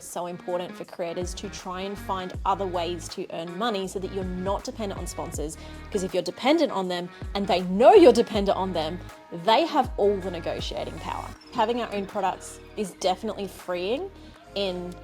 it's so important for creators to try and find other ways to earn money so that you're not dependent on sponsors. Because if you're dependent on them and they know you're dependent on them, they have all the negotiating power. Having our own products is definitely freeing in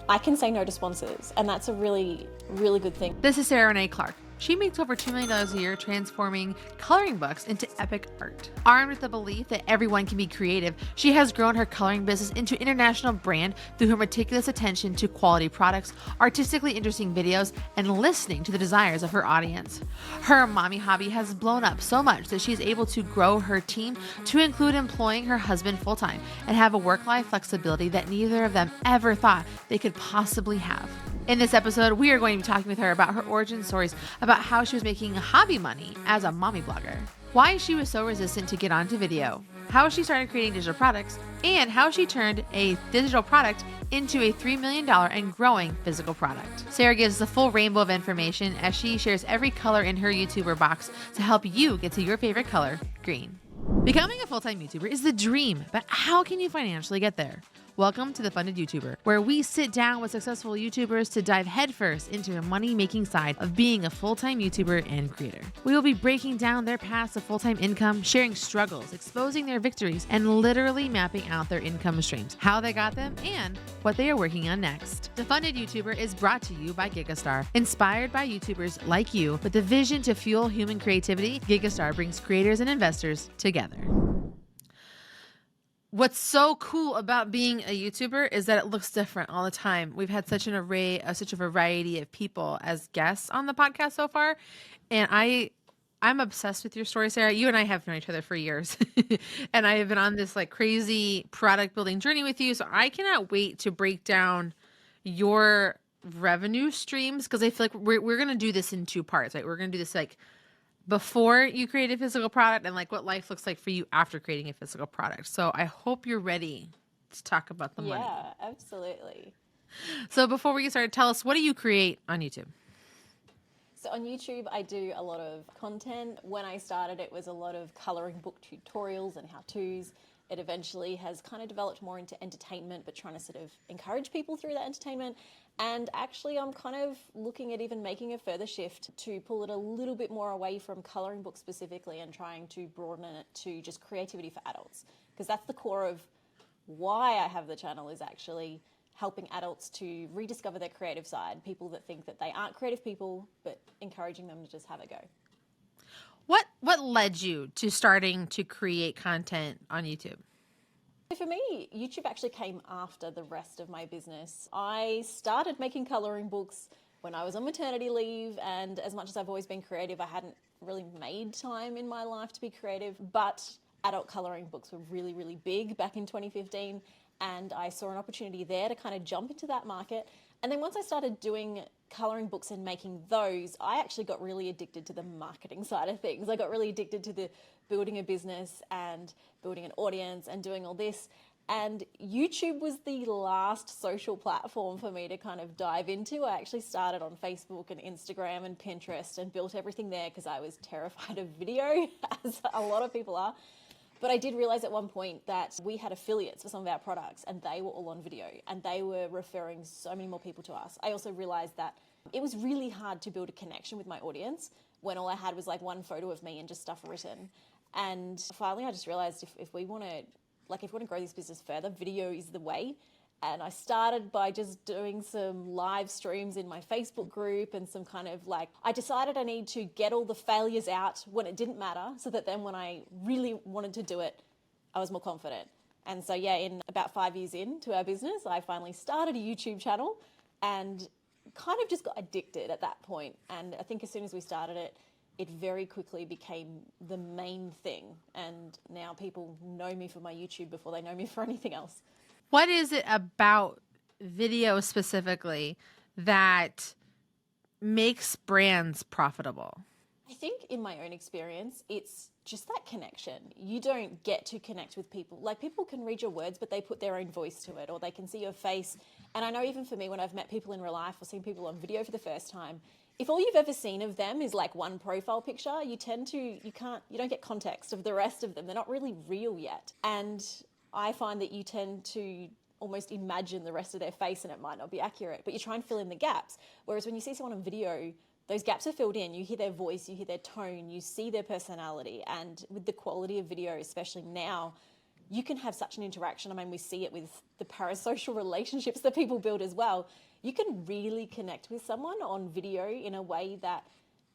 I can say no to sponsors, and that's a really, really good thing. This is Sarah Renae Clark. She makes over $2 million a year transforming coloring books into epic art. Armed with the belief that everyone can be creative, she has grown her coloring business into an international brand through her meticulous attention to quality products, artistically interesting videos, and listening to the desires of her audience. Her mommy hobby has blown up so much that she's able to grow her team to include employing her husband full-time and have a work-life flexibility that neither of them ever thought they could possibly have. In this episode, we are going to be talking with her about her origin stories, about how she was making hobby money as a mommy blogger, why she was so resistant to get onto video, how she started creating digital products, and how she turned a digital product into a $3 million and growing physical product. Sarah gives us a full rainbow of information as she shares every color in her YouTuber box to help you get to your favorite color, green. Becoming a full-time YouTuber is the dream, but how can you financially get there? Welcome to The Funded YouTuber, where we sit down with successful YouTubers to dive headfirst into the money-making side of being a full-time YouTuber and creator. We will be breaking down their paths to full-time income, sharing struggles, exposing their victories, and literally mapping out their income streams, how they got them, and what they are working on next. The Funded YouTuber is brought to you by GigaStar. Inspired by YouTubers like you with the vision to fuel human creativity, GigaStar brings creators and investors together. What's so cool about being a YouTuber is that it looks different all the time. We've had such an array of such a variety of people as guests on the podcast so far. And I'm obsessed with your story, Sarah. You and I have known each other for years. And I have been on this like crazy product building journey with you. So I cannot wait to break down your revenue streams, because I feel like we're going to do this in two parts, right? We're going to do this like before you create a physical product and like what life looks like for you after creating a physical product. So I hope you're ready to talk about the money. Yeah, absolutely. So before we get started, tell us, what do you create on YouTube? So on YouTube, I do a lot of content. When I started, it was a lot of coloring book tutorials and how-tos. It eventually has kind of developed more into entertainment, but trying to sort of encourage people through that entertainment. And actually, I'm kind of looking at even making a further shift to pull it a little bit more away from coloring books specifically and trying to broaden it to just creativity for adults. Because that's the core of why I have the channel, is actually helping adults to rediscover their creative side. People that think that they aren't creative people, but encouraging them to just have a go. What led you to starting to create content on YouTube? For me, YouTube actually came after the rest of my business. I started making coloring books when I was on maternity leave, and as much as I've always been creative, I hadn't really made time in my life to be creative, but adult coloring books were really, really big back in 2015, and I saw an opportunity there to kind of jump into that market. And then once I started doing coloring books and making those, I actually got really addicted to the marketing side of things. I got really addicted to the building a business and building an audience and doing all this. And YouTube was the last social platform for me to kind of dive into. I actually started on Facebook and Instagram and Pinterest and built everything there because I was terrified of video, as a lot of people are. But I did realize at one point that we had affiliates for some of our products and they were all on video and they were referring so many more people to us. I also realized that it was really hard to build a connection with my audience when all I had was like one photo of me and just stuff written. And finally, I just realized if we want to grow this business further, video is the way. And I started by just doing some live streams in my Facebook group and some kind of like, I decided I need to get all the failures out when it didn't matter, so that then when I really wanted to do it, I was more confident. And so yeah, in about 5 years into our business, I finally started a YouTube channel and kind of just got addicted at that point. And I think as soon as we started it, it very quickly became the main thing. And now people know me for my YouTube before they know me for anything else. What is it about video specifically that makes brands profitable? I think in my own experience, it's just that connection. You don't get to connect with people. Like, people can read your words, but they put their own voice to it, or they can see your face. And I know even for me, when I've met people in real life or seen people on video for the first time, if all you've ever seen of them is like one profile picture, you don't get context of the rest of them. They're not really real yet. And I find that you tend to almost imagine the rest of their face, and it might not be accurate, but you try and fill in the gaps. Whereas when you see someone on video, those gaps are filled in. You hear their voice, you hear their tone, you see their personality. And with the quality of video, especially now, you can have such an interaction. I mean, we see it with the parasocial relationships that people build as well. You can really connect with someone on video in a way that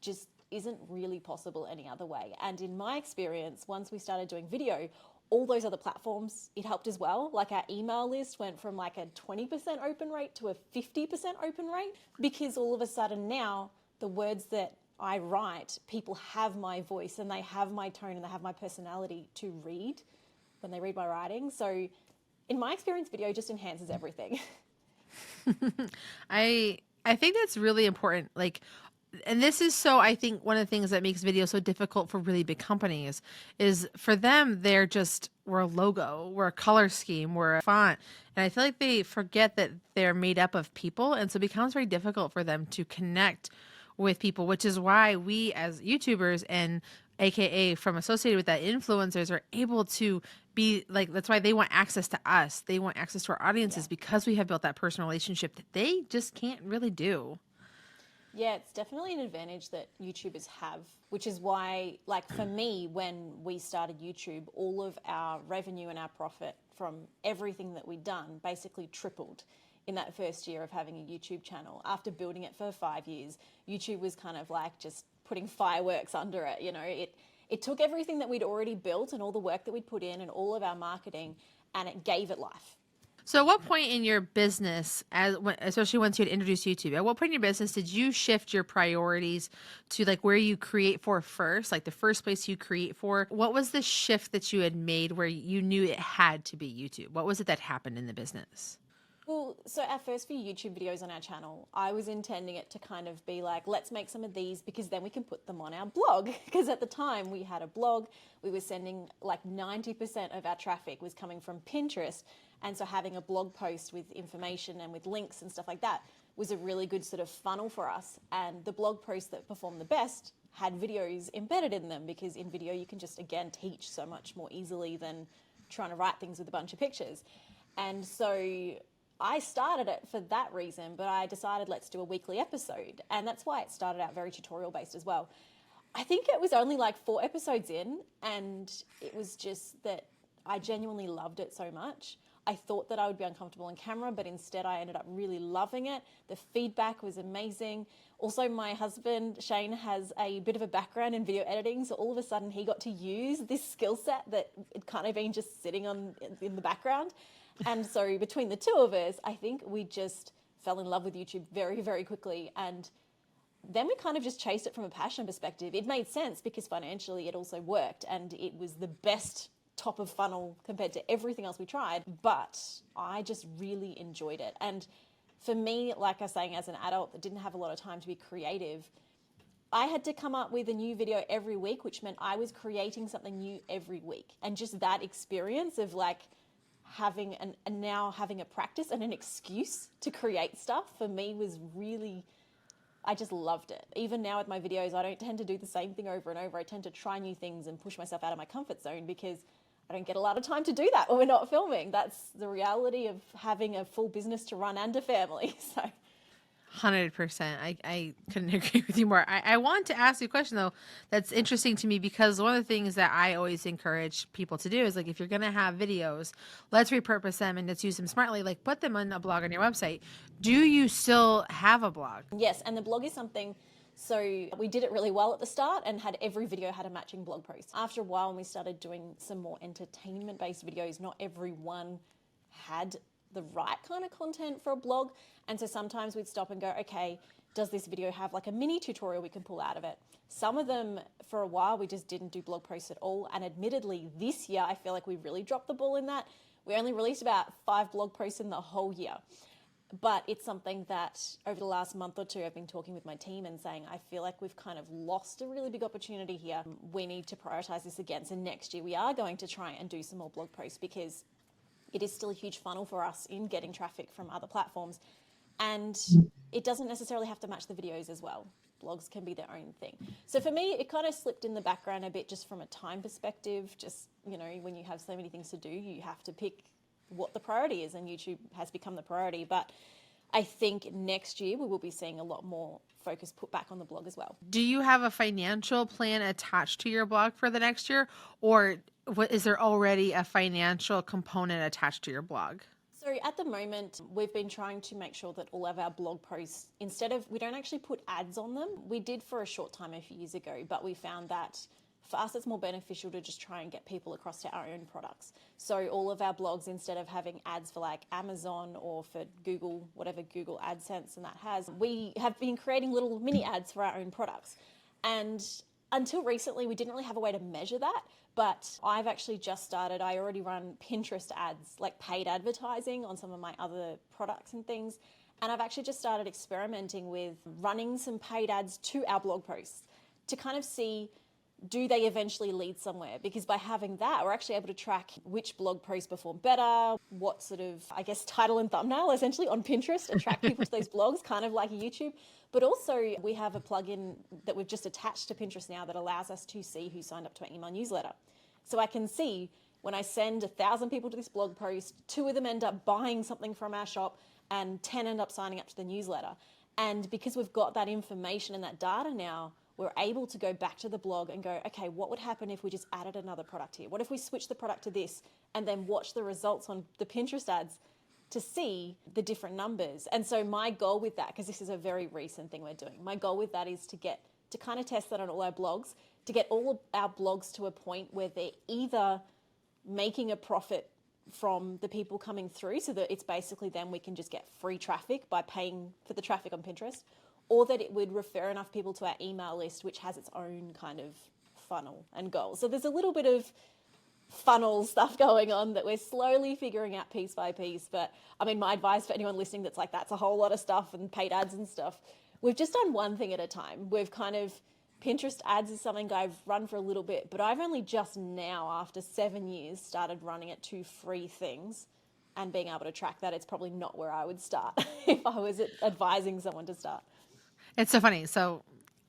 just isn't really possible any other way. And in my experience, once we started doing video, all those other platforms, it helped as well. Like our email list went from like a 20% open rate to a 50% open rate, because all of a sudden now the words that I write, people have my voice and they have my tone and they have my personality to read when they read my writing. So in my experience, video just enhances everything. I think that's really important. Like, and this is so, I think one of the things that makes video so difficult for really big companies is for them, we're a logo, we're a color scheme, we're a font. And I feel like they forget that they're made up of people. And so it becomes very difficult for them to connect with people, which is why we as YouTubers and AKA from associated with that influencers are able to be like, that's why they want access to us. They want access to our audiences because we have built that personal relationship that they just can't really do. Yeah, it's definitely an advantage that YouTubers have, which is why, like for me, when we started YouTube, all of our revenue and our profit from everything that we'd done basically tripled in that first year of having a YouTube channel. After building it for 5 years, YouTube was kind of like just putting fireworks under it. You know, it took everything that we'd already built and all the work that we'd put in and all of our marketing, and it gave it life. So at what point in your business, especially once you had introduced YouTube, at what point in your business did you shift your priorities to like where you create for first, like the first place you create for? What was the shift that you had made where you knew it had to be YouTube? What was it that happened in the business? Well, so our first few YouTube videos on our channel, I was intending it to kind of be like, let's make some of these because then we can put them on our blog. Because at the time we had a blog, we were sending like 90% of our traffic was coming from Pinterest. And so having a blog post with information and with links and stuff like that was a really good sort of funnel for us. And the blog posts that performed the best had videos embedded in them, because in video you can just, again, teach so much more easily than trying to write things with a bunch of pictures. And so I started it for that reason, but I decided let's do a weekly episode. And that's why it started out very tutorial based as well. I think it was only like 4 episodes in, and it was just that I genuinely loved it so much. I thought that I would be uncomfortable on camera, but instead I ended up really loving it. The feedback was amazing. Also, my husband, Shane, has a bit of a background in video editing, so all of a sudden he got to use this skill set that had kind of been just sitting in the background. And so between the two of us, I think we just fell in love with YouTube very, very quickly. And then we kind of just chased it from a passion perspective. It made sense because financially it also worked, and it was the best top of funnel compared to everything else we tried, but I just really enjoyed it. And for me, like I was saying, as an adult that didn't have a lot of time to be creative, I had to come up with a new video every week, which meant I was creating something new every week. And just that experience of like having now having a practice and an excuse to create stuff for me was really, I just loved it. Even now with my videos, I don't tend to do the same thing over and over. I tend to try new things and push myself out of my comfort zone because I don't get a lot of time to do that when we're not filming. That's the reality of having a full business to run and a family. So 100%. I couldn't agree with you more. I want to ask you a question though that's interesting to me, because one of the things that I always encourage people to do is like, if you're going to have videos, let's repurpose them and let's use them smartly. Like put them on a blog on your website. Do you still have a blog? yes, and the blog is something, so we did it really well at the start and had every video had a matching blog post. After a while, when we started doing some more entertainment-based videos, not everyone had the right kind of content for a blog. And so sometimes we'd stop and go, okay, does this video have like a mini tutorial we can pull out of it? Some of them, for a while, we just didn't do blog posts at all. And admittedly, this year, I feel like we really dropped the ball in that. We only released about 5 blog posts in the whole year. But it's something that over the last month or two, I've been talking with my team and saying, I feel like we've kind of lost a really big opportunity here. We need to prioritize this again. So next year we are going to try and do some more blog posts, because it is still a huge funnel for us in getting traffic from other platforms. And it doesn't necessarily have to match the videos as well. Blogs can be their own thing. So for me, it kind of slipped in the background a bit just from a time perspective. Just, you know, when you have so many things to do, you have to pick what the priority is, and YouTube has become the priority. But I think next year we will be seeing a lot more focus put back on the blog as well. Do you have a financial plan attached to your blog for the next year, or is there already a financial component attached to your blog? So at the moment, we've been trying to make sure that all of our blog posts, we don't actually put ads on them. We did for a short time a few years ago, but we found that for us, it's more beneficial to just try and get people across to our own products. So all of our blogs, instead of having ads for like Amazon or for Google, whatever Google AdSense and that has, we have been creating little mini ads for our own products. And until recently, we didn't really have a way to measure that. But I've actually just started, I already run Pinterest ads, like paid advertising on some of my other products and things. And I've actually just started experimenting with running some paid ads to our blog posts to kind of see, do they eventually lead somewhere? Because by having that, we're actually able to track which blog posts perform better, what sort of, I guess, title and thumbnail essentially on Pinterest attract people to those blogs, kind of like a YouTube. But also we have a plugin that we've just attached to Pinterest now that allows us to see who signed up to our email newsletter. So I can see when I send 1,000 people to this blog post, 2 of them end up buying something from our shop and 10 end up signing up to the newsletter. And because we've got that information and that data now, we're able to go back to the blog and go, okay, what would happen if we just added another product here? What if we switch the product to this and then watch the results on the Pinterest ads to see the different numbers? And so my goal with that, because this is a very recent thing we're doing, my goal with that is to kind of test that on all our blogs, to get all of our blogs to a point where they're either making a profit from the people coming through, so that it's basically then we can just get free traffic by paying for the traffic on Pinterest, or that it would refer enough people to our email list, which has its own kind of funnel and goals. So there's a little bit of funnel stuff going on that we're slowly figuring out piece by piece. But I mean, my advice for anyone listening that's like, that's a whole lot of stuff and paid ads and stuff, we've just done one thing at a time. We've kind of, Pinterest ads is something I've run for a little bit, but I've only just now, after 7 years, started running it 2 free things and being able to track that. It's probably not where I would start if I was advising someone to start. It's so funny. So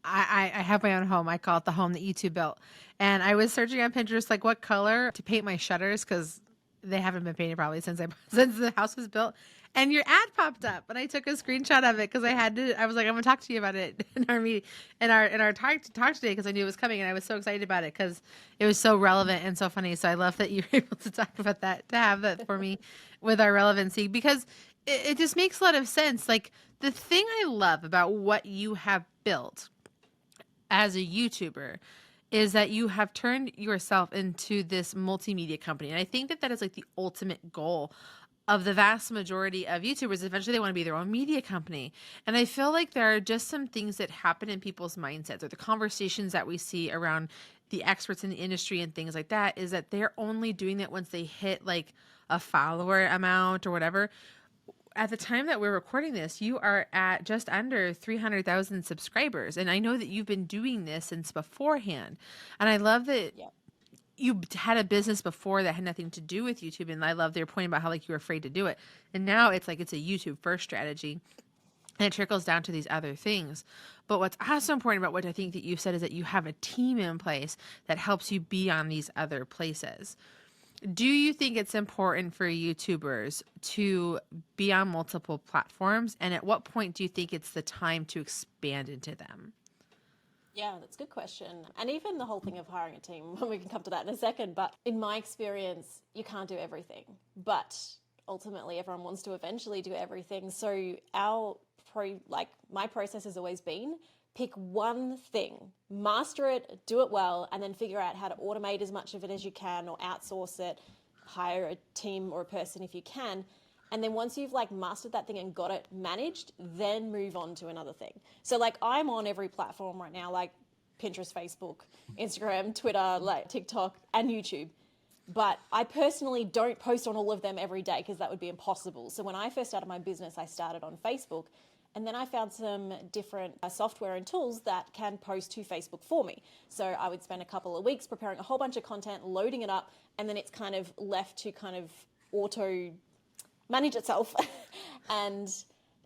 I have my own home. I call it the home that YouTube built. And I was searching on Pinterest, like what color to paint my shutters, because they haven't been painted probably since the house was built. And your ad popped up, and I took a screenshot of it because I was like, I'm gonna talk to you about it in our meeting, in our talk today, because I knew it was coming, and I was so excited about it because it was so relevant and so funny. So I love that you're able to talk about that, to have that for me with our relevancy, because it just makes a lot of sense. Like, the thing I love about what you have built as a YouTuber is that you have turned yourself into this multimedia company. And I think that is like the ultimate goal of the vast majority of YouTubers. Eventually they want to be their own media company. And I feel like there are just some things that happen in people's mindsets, or the conversations that we see around the experts in the industry and things like that, is that they're only doing that once they hit like a follower amount or whatever. At the time that we're recording this, you are at just under 300,000 subscribers. And I know that you've been doing this since beforehand. And I love that you had a business before that had nothing to do with YouTube. And I love their point about how like you were afraid to do it. And now it's like it's a YouTube first strategy. And it trickles down to these other things. But what's also important about what I think that you said is that you have a team in place that helps you be on these other places. Do you think it's important for YouTubers to be on multiple platforms? And at what point do you think it's the time to expand into them? Yeah, that's a good question. And even the whole thing of hiring a team, we can come to that in a second. But in my experience, you can't do everything. But ultimately, everyone wants to eventually do everything. So my process has always been, pick one thing, master it, do it well, and then figure out how to automate as much of it as you can, or outsource it, hire a team or a person if you can. And then once you've like mastered that thing and got it managed, then move on to another thing. So like I'm on every platform right now, like Pinterest, Facebook, Instagram, Twitter, like TikTok, and YouTube. But I personally don't post on all of them every day because that would be impossible. So when I first started my business, I started on Facebook. And then I found some different software and tools that can post to Facebook for me. So I would spend a couple of weeks preparing a whole bunch of content, loading it up, and then it's kind of left to kind of auto manage itself. And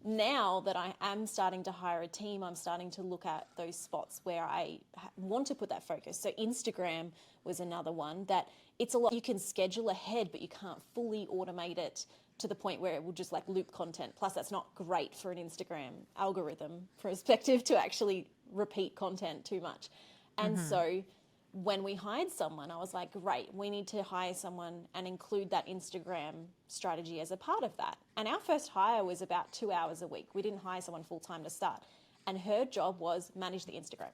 Now that I am starting to hire a team, I'm starting to look at those spots where I want to put that focus. So Instagram was another one that it's a lot, you can schedule ahead, but you can't fully automate it to the point where it will just like loop content. Plus that's not great for an Instagram algorithm perspective to actually repeat content too much. And so when we hired someone, I was like, great, we need to hire someone and include that Instagram strategy as a part of that. And our first hire was about 2 hours a week. We didn't hire someone full time to start. And her job was manage the Instagram.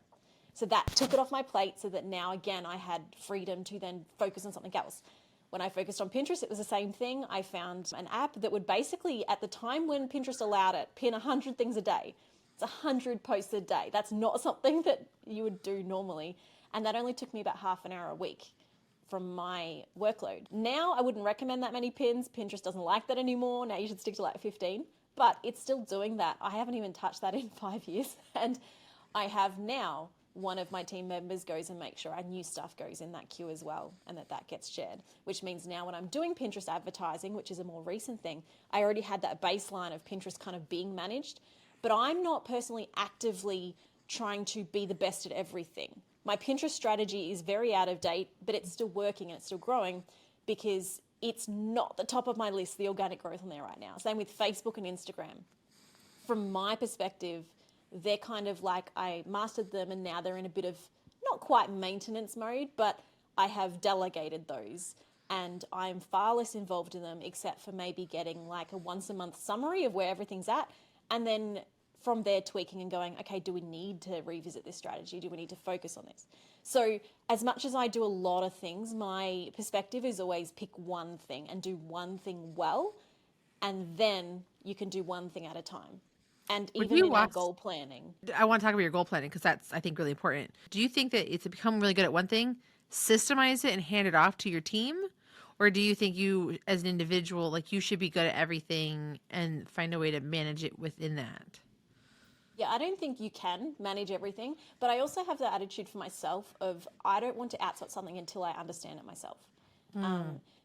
So that took it off my plate so that now, again, I had freedom to then focus on something else. When I focused on Pinterest, it was the same thing. I found an app that would basically, at the time when Pinterest allowed it, pin 100 things a day. It's 100 posts a day. That's not something that you would do normally. And that only took me about half an hour a week from my workload. Now I wouldn't recommend that many pins. Pinterest doesn't like that anymore. Now you should stick to like 15, but it's still doing that. I haven't even touched that in 5 years. And I have now one of my team members goes and makes sure our new stuff goes in that queue as well and that gets shared, which means now when I'm doing Pinterest advertising, which is a more recent thing, I already had that baseline of Pinterest kind of being managed, but I'm not personally actively trying to be the best at everything. My Pinterest strategy is very out of date, but it's still working and it's still growing because it's not the top of my list, the organic growth on there right now. Same with Facebook and Instagram. From my perspective, they're kind of like I mastered them and now they're in a bit of not quite maintenance mode, but I have delegated those and I'm far less involved in them except for maybe getting like a once a month summary of where everything's at. And then from there tweaking and going, okay, do we need to revisit this strategy? Do we need to focus on this? So as much as I do a lot of things, my perspective is always pick one thing and do one thing well, and then you can do one thing at a time. And even in our goal planning. I want to talk about your goal planning because that's, I think, really important. Do you think that it's to become really good at one thing, systemize it and hand it off to your team? Or do you think you, as an individual, like you should be good at everything and find a way to manage it within that? Yeah, I don't think you can manage everything, but I also have the attitude for myself of I don't want to outsource something until I understand it myself.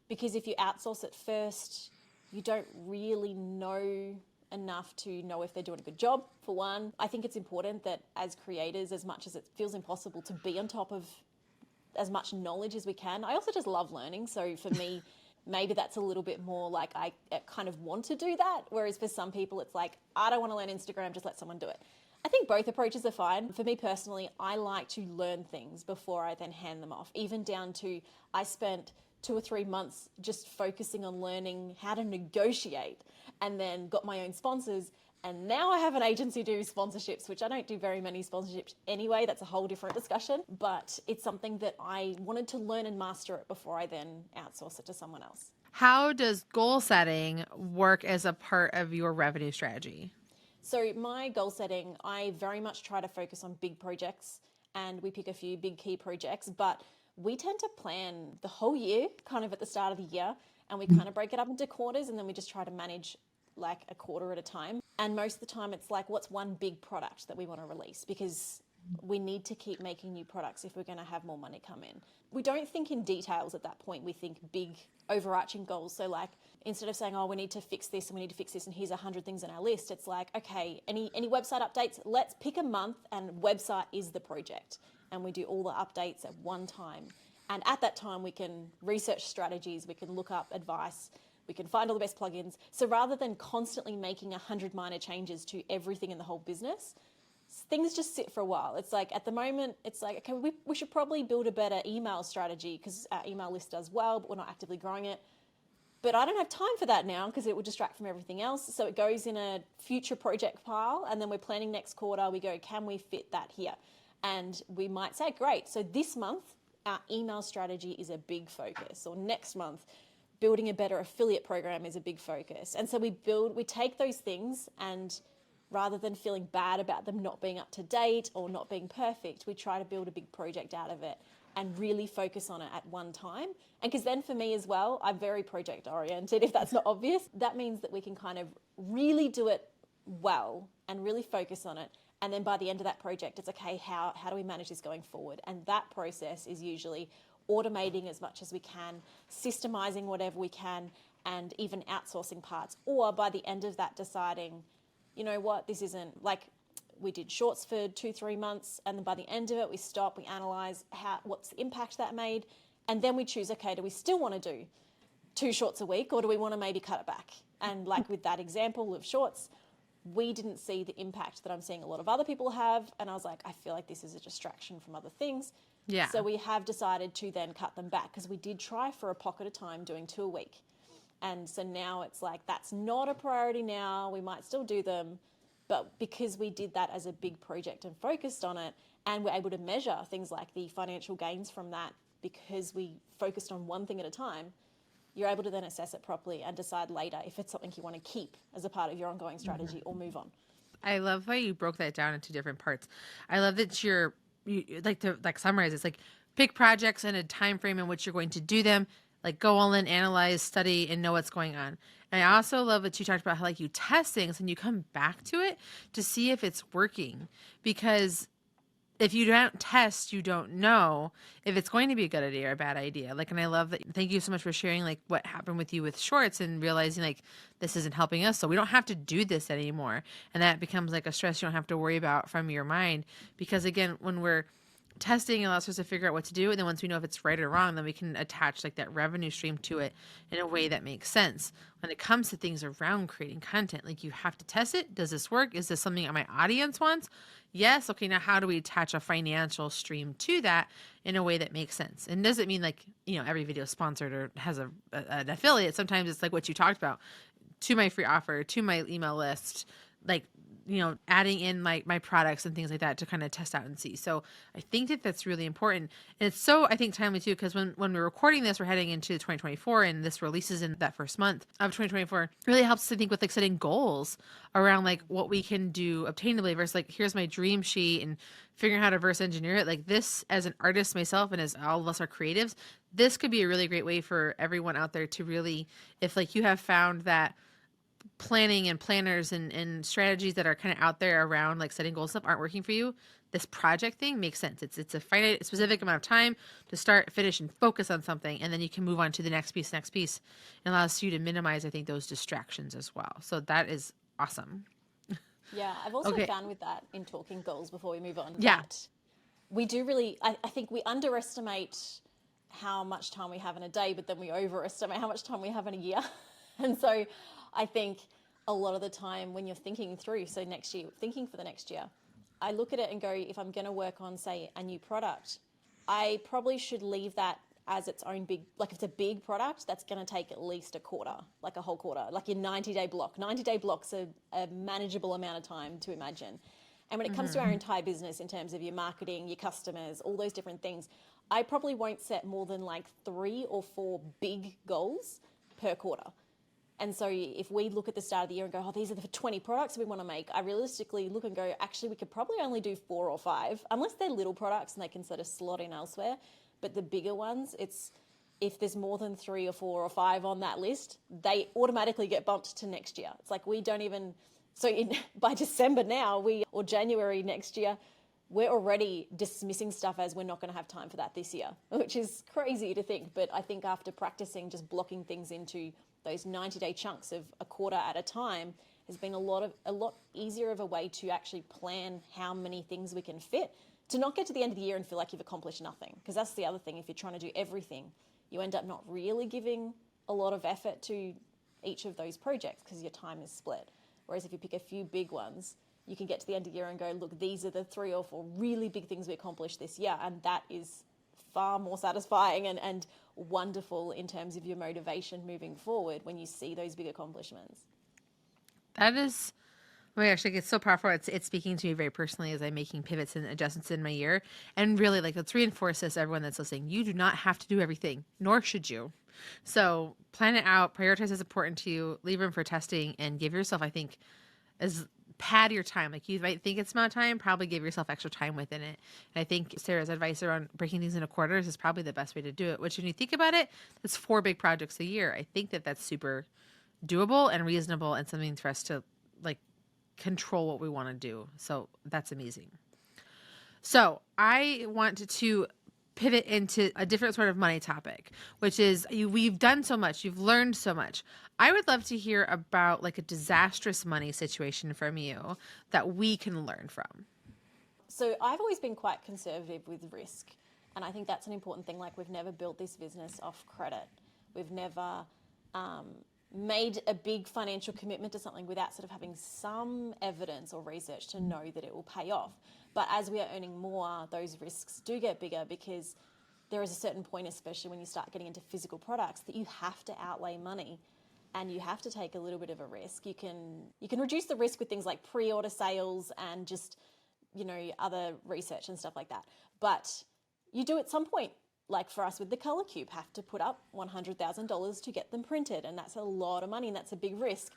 Because if you outsource it first, you don't really know enough to know if they're doing a good job, for one. I think it's important that as creators, as much as it feels impossible to be on top of as much knowledge as we can, I also just love learning. So for me, maybe that's a little bit more like I kind of want to do that. Whereas for some people, it's like, I don't want to learn Instagram, just let someone do it. I think both approaches are fine. For me personally, I like to learn things before I then hand them off, even down to I spent 2 or 3 months just focusing on learning how to negotiate and then got my own sponsors. And now I have an agency do sponsorships, which I don't do very many sponsorships anyway. That's a whole different discussion. But it's something that I wanted to learn and master it before I then outsource it to someone else. How does goal setting work as a part of your revenue strategy? So my goal setting, I very much try to focus on big projects and we pick a few big key projects, but we tend to plan the whole year kind of at the start of the year and we kind of break it up into quarters and then we just try to manage like a quarter at a time. And most of the time it's like, what's one big product that we want to release? Because we need to keep making new products if we're going to have more money come in. We don't think in details at that point. We think big overarching goals. So like instead of saying, oh, we need to fix this and we need to fix this and here's 100 things on our list, it's like, okay, any website updates? Let's pick a month and website is the project. And we do all the updates at one time. And at that time, we can research strategies, we can look up advice, we can find all the best plugins. So rather than constantly making 100 minor changes to everything in the whole business, things just sit for a while. It's like at the moment, it's like, okay, we should probably build a better email strategy because our email list does well, but we're not actively growing it. But I don't have time for that now because it will distract from everything else. So it goes in a future project pile and then we're planning next quarter. We go, can we fit that here? And we might say, great, so this month, our email strategy is a big focus. Or next month, building a better affiliate program is a big focus. And so we take those things and rather than feeling bad about them not being up to date or not being perfect, we try to build a big project out of it and really focus on it at one time. And because then for me as well, I'm very project oriented, if that's not obvious. That means that we can kind of really do it well and really focus on it. And then by the end of that project, it's okay, how do we manage this going forward? And that process is usually automating as much as we can, systemizing whatever we can, and even outsourcing parts. Or by the end of that, deciding you know what, this isn't like, we did shorts for 2-3 months, and then by the end of it, we stop, we analyze what's the impact that made, and then we choose, okay, do we still want to do 2 shorts a week, or do we want to maybe cut it back? And like with that example of shorts, we didn't see the impact that I'm seeing a lot of other people have, and I was like, I feel like this is a distraction from other things. Yeah. So we have decided to then cut them back, because we did try for a pocket of time doing 2 a week. And so now it's like, that's not a priority now. We might still do them, but because we did that as a big project and focused on it, and we're able to measure things like the financial gains from that because we focused on one thing at a time, you're able to then assess it properly and decide later if it's something you want to keep as a part of your ongoing strategy or move on. I love how you broke that down into different parts. I love that you like to summarize. It's like pick projects and a time frame in which you're going to do them. Like go all in, analyze, study, and know what's going on. And I also love that you talked about how like you test things and you come back to it to see if it's working. Because if you don't test, you don't know if it's going to be a good idea or a bad idea. Like, and I love that. Thank you so much for sharing like what happened with you with shorts and realizing like this isn't helping us. So we don't have to do this anymore. And that becomes like a stress you don't have to worry about from your mind. Because again, when we're testing allows us to figure out what to do, and then once we know if it's right or wrong, then we can attach like that revenue stream to it in a way that makes sense. When it comes to things around creating content, like you have to test it. Does this work? Is this something that my audience wants? Yes. Okay, now how do we attach a financial stream to that in a way that makes sense? And doesn't mean like, you know, every video is sponsored or has an affiliate. Sometimes it's like what you talked about, to my free offer, to my email list, like, you know, adding in my products and things like that to kind of test out and see. So I think that that's really important. And it's so, I think, timely too, because when we're recording this, we're heading into 2024 and this releases in that first month of 2024. It really helps to think with like setting goals around like what we can do obtainably versus like, here's my dream sheet, and figuring out how to reverse engineer it. Like this, as an artist myself and as all of us are creatives, this could be a really great way for everyone out there to really, if like you have found that planning and planners and strategies that are kind of out there around like setting goals up aren't working for you, this project thing makes sense. It's a finite, specific amount of time to start, finish, and focus on something, and then you can move on to the next piece. It allows you to minimize, I think, those distractions as well. So that is awesome. Yeah, I've also found with that, in talking goals before we move on, Yeah. that we do really, I think we underestimate how much time we have in a day, but then we overestimate how much time we have in a year. And so I think a lot of the time when you're thinking through, so next year, thinking for the next year, I look at it and go, if I'm going to work on, say, a new product, I probably should leave that as its own big, like if it's a big product, that's going to take at least a quarter, like a whole quarter, like your 90-day block. 90-day blocks are a manageable amount of time to imagine. And when it comes to our entire business, in terms of your marketing, your customers, all those different things, I probably won't set more than like 3 or 4 big goals per quarter. And so if we look at the start of the year and go, oh, these are the 20 products we want to make, I realistically look and go, actually, we could probably only do 4 or 5, unless they're little products and they can sort of slot in elsewhere. But the bigger ones, it's if there's more than 3 or 4 or 5 on that list, they automatically get bumped to next year. It's like we don't even, by December now, or January next year, we're already dismissing stuff as we're not going to have time for that this year, which is crazy to think. But I think after practicing just blocking things into those 90-day chunks of a quarter at a time has been a lot easier of a way to actually plan how many things we can fit, to not get to the end of the year and feel like you've accomplished nothing. Because that's the other thing. If you're trying to do everything, you end up not really giving a lot of effort to each of those projects because your time is split. Whereas if you pick a few big ones, you can get to the end of the year and go, look, these are the 3 or 4 really big things we accomplished this year. And that is far more satisfying and wonderful in terms of your motivation moving forward when you see those big accomplishments. That is, oh my gosh, like it's so powerful. It's speaking to me very personally as I'm making pivots and adjustments in my year. And really, like, let's reinforce this, everyone that's listening. You do not have to do everything, nor should you. So plan it out, prioritize what's important to you, leave room for testing, and give yourself, I think, pad your time. Like you might think it's amount of time, probably give yourself extra time within it. And I think Sarah's advice around breaking things into quarters is probably the best way to do it, which when you think about it, that's 4 big projects a year. I think that that's super doable and reasonable and something for us to like control what we want to do. So that's amazing. So I want to pivot into a different sort of money topic, which is we've done so much, you've learned so much. I would love to hear about like a disastrous money situation from you that we can learn from. So I've always been quite conservative with risk. And I think that's an important thing. Like, we've never built this business off credit. We've never made a big financial commitment to something without sort of having some evidence or research to know that it will pay off. But as we are earning more, those risks do get bigger, because there is a certain point, especially when you start getting into physical products, that you have to outlay money and you have to take a little bit of a risk. You can reduce the risk with things like pre-order sales and just, other research and stuff like that. But you do at some point, like for us with the Color Cube, have to put up $100,000 to get them printed. And that's a lot of money and that's a big risk.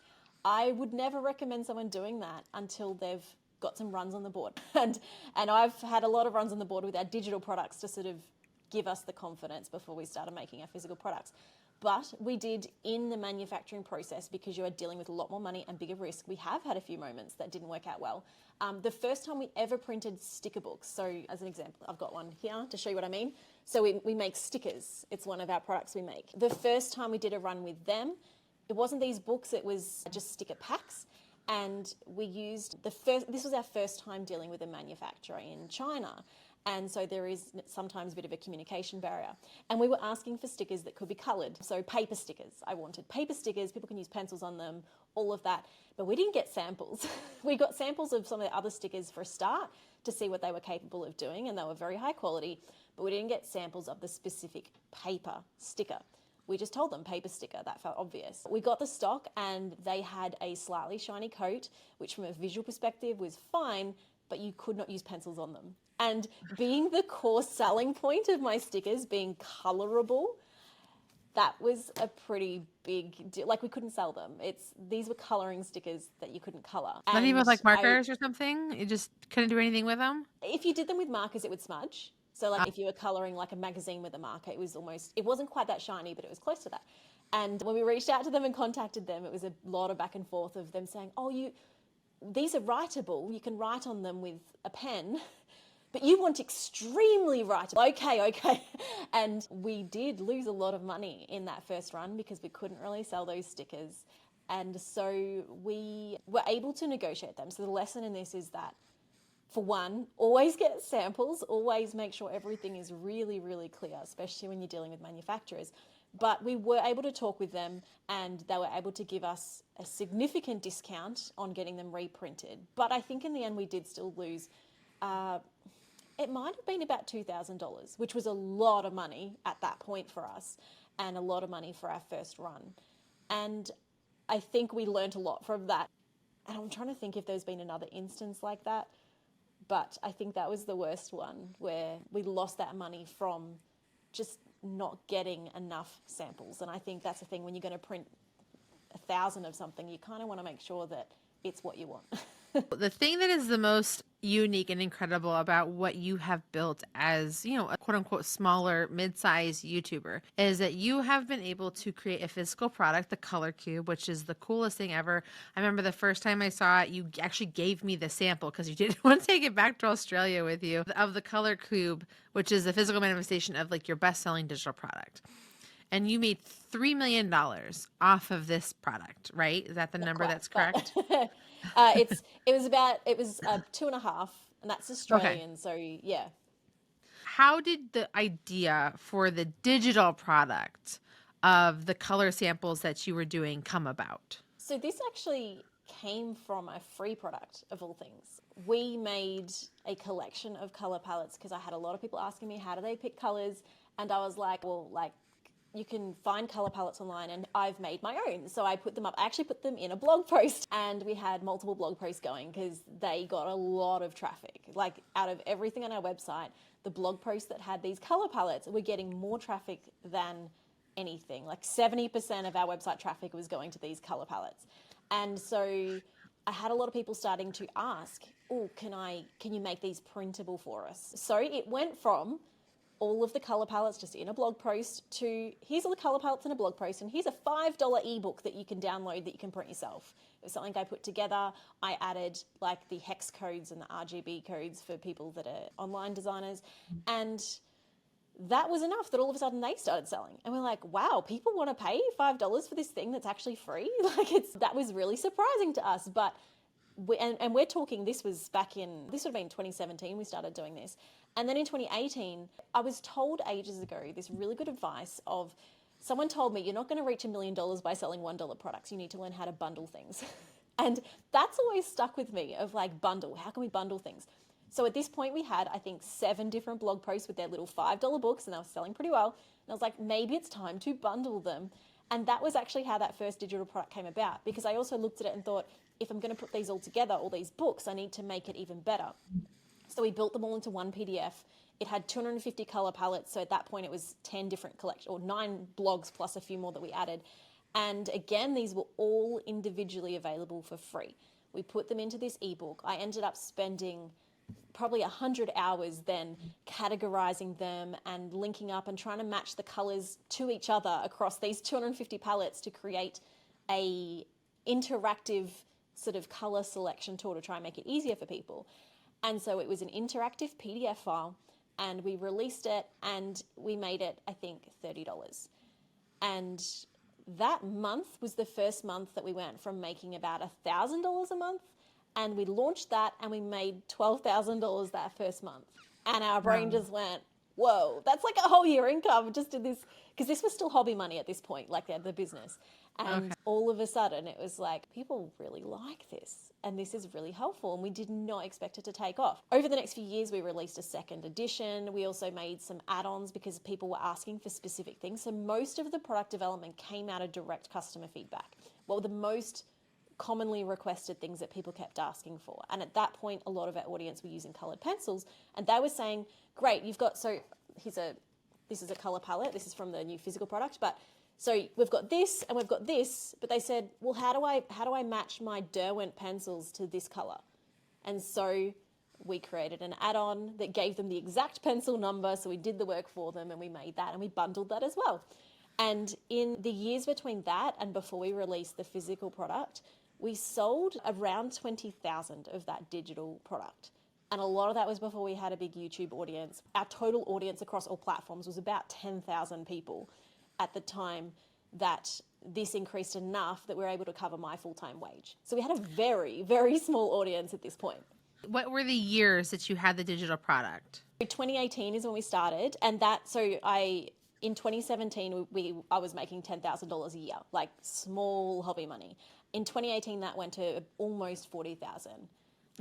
I would never recommend someone doing that until they've got some runs on the board. And I've had a lot of runs on the board with our digital products to sort of give us the confidence before we started making our physical products. But we did, in the manufacturing process, because you are dealing with a lot more money and bigger risk, we have had a few moments that didn't work out well. The first time we ever printed sticker books, so as an example, I've got one here to show you what I mean. So we make stickers. It's one of our products we make. The first time we did a run with them, it wasn't these books, it was just sticker packs. And we used this was our first time dealing with a manufacturer in China. And so there is sometimes a bit of a communication barrier. And we were asking for stickers that could be coloured. So paper stickers. I wanted paper stickers. People can use pencils on them, all of that. But we didn't get samples. We got samples of some of the other stickers for a start to see what they were capable of doing. And they were very high quality. But we didn't get samples of the specific paper sticker. We just told them paper sticker. That felt obvious. We got the stock and they had a slightly shiny coat, which from a visual perspective was fine, but you could not use pencils on them. And being the core selling point of my stickers being colorable, that was a pretty big deal. Like, we couldn't sell them. These were coloring stickers that you couldn't color. Not even with like markers or something? You just couldn't do anything with them? If you did them with markers, it would smudge. So like if you were coloring like a magazine with a marker, it wasn't quite that shiny, but it was close to that. And when we reached out to them and contacted them, it was a lot of back and forth of them saying, these are writable. You can write on them with a pen, but you want extremely writable. Okay. And we did lose a lot of money in that first run because we couldn't really sell those stickers. And so we were able to negotiate them. So the lesson in this is that, for one, always get samples, always make sure everything is really, really clear, especially when you're dealing with manufacturers. But we were able to talk with them and they were able to give us a significant discount on getting them reprinted. But I think in the end we did still lose, it might have been about $2,000, which was a lot of money at that point for us and a lot of money for our first run. And I think we learned a lot from that. And I'm trying to think if there's been another instance like that. But I think that was the worst one, where we lost that money from just not getting enough samples. And I think that's the thing, when you're going to print 1,000 of something, you kind of want to make sure that it's what you want. The thing that is the most unique and incredible about what you have built as, a quote unquote smaller mid-sized YouTuber is that you have been able to create a physical product, the Color Cube, which is the coolest thing ever. I remember the first time I saw it, you actually gave me the sample because you didn't want to take it back to Australia with you, of the Color Cube, which is the physical manifestation of like your best-selling digital product. And you made $3 million off of this product, right? Is that the number quite, that's correct? It was 2.5, and that's Australian. Okay. So yeah. How did the idea for the digital product of the color samples that you were doing come about? So this actually came from a free product of all things. We made a collection of color palettes because I had a lot of people asking me, how do they pick colors? And I was like, you can find color palettes online, and I've made my own. So I put them up. I actually put them in a blog post, and we had multiple blog posts going because they got a lot of traffic. Like, out of everything on our website, the blog posts that had these color palettes were getting more traffic than anything. Like 70% of our website traffic was going to these color palettes. And so I had a lot of people starting to ask, can you make these printable for us? So it went from all of the color palettes just in a blog post to here's all the color palettes in a blog post, and here's a $5 ebook that you can download that you can print yourself. It was something I put together. I added like the hex codes and the RGB codes for people that are online designers. And that was enough that all of a sudden they started selling. And we're like, wow, people want to pay $5 for this thing that's actually free? That was really surprising to us. But we're talking, this would have been 2017 we started doing this. And then in 2018, I was told ages ago this really good advice of, someone told me, you're not going to reach $1 million by selling $1 products. You need to learn how to bundle things. And that's always stuck with me, of like, bundle. How can we bundle things? So at this point we had, I think, 7 different blog posts with their little $5 books, and they were selling pretty well. And I was like, maybe it's time to bundle them. And that was actually how that first digital product came about, because I also looked at it and thought, if I'm going to put these all together, all these books, I need to make it even better. So we built them all into one PDF. It had 250 color palettes. So at that point it was 10 different collections, or 9 blogs plus a few more that we added. And again, these were all individually available for free. We put them into this ebook. I ended up spending probably 100 hours then categorizing them and linking up and trying to match the colors to each other across these 250 palettes to create a interactive sort of color selection tool to try and make it easier for people. And so it was an interactive PDF file, and we released it, and we made it, I think, $30. And that month was the first month that we went from making about $1,000 a month, and we launched that and we made $12,000 that first month. And our brain just went, whoa, that's like a whole year income just in this, because this was still hobby money at this point, like the business. And all of a sudden it was like, people really like this, and this is really helpful, and we did not expect it to take off. Over the next few years, we released a second edition. We also made some add-ons because people were asking for specific things. So most of the product development came out of direct customer feedback. What were the most commonly requested things that people kept asking for? And at that point, a lot of our audience were using colored pencils, and they were saying, great, you've got, so this is a color palette. This is from the new physical product, but so we've got this and we've got this, but they said, well, how do I match my Derwent pencils to this color? And so we created an add-on that gave them the exact pencil number. So we did the work for them, and we made that, and we bundled that as well. And in the years between that and before we released the physical product, we sold around 20,000 of that digital product. And a lot of that was before we had a big YouTube audience. Our total audience across all platforms was about 10,000 people at the time that this increased enough that we were able to cover my full-time wage. So we had a very, very small audience at this point. What were the years that you had the digital product? 2018 is when we started, and in 2017, I was making $10,000 a year, like small hobby money. In 2018, that went to almost 40,000.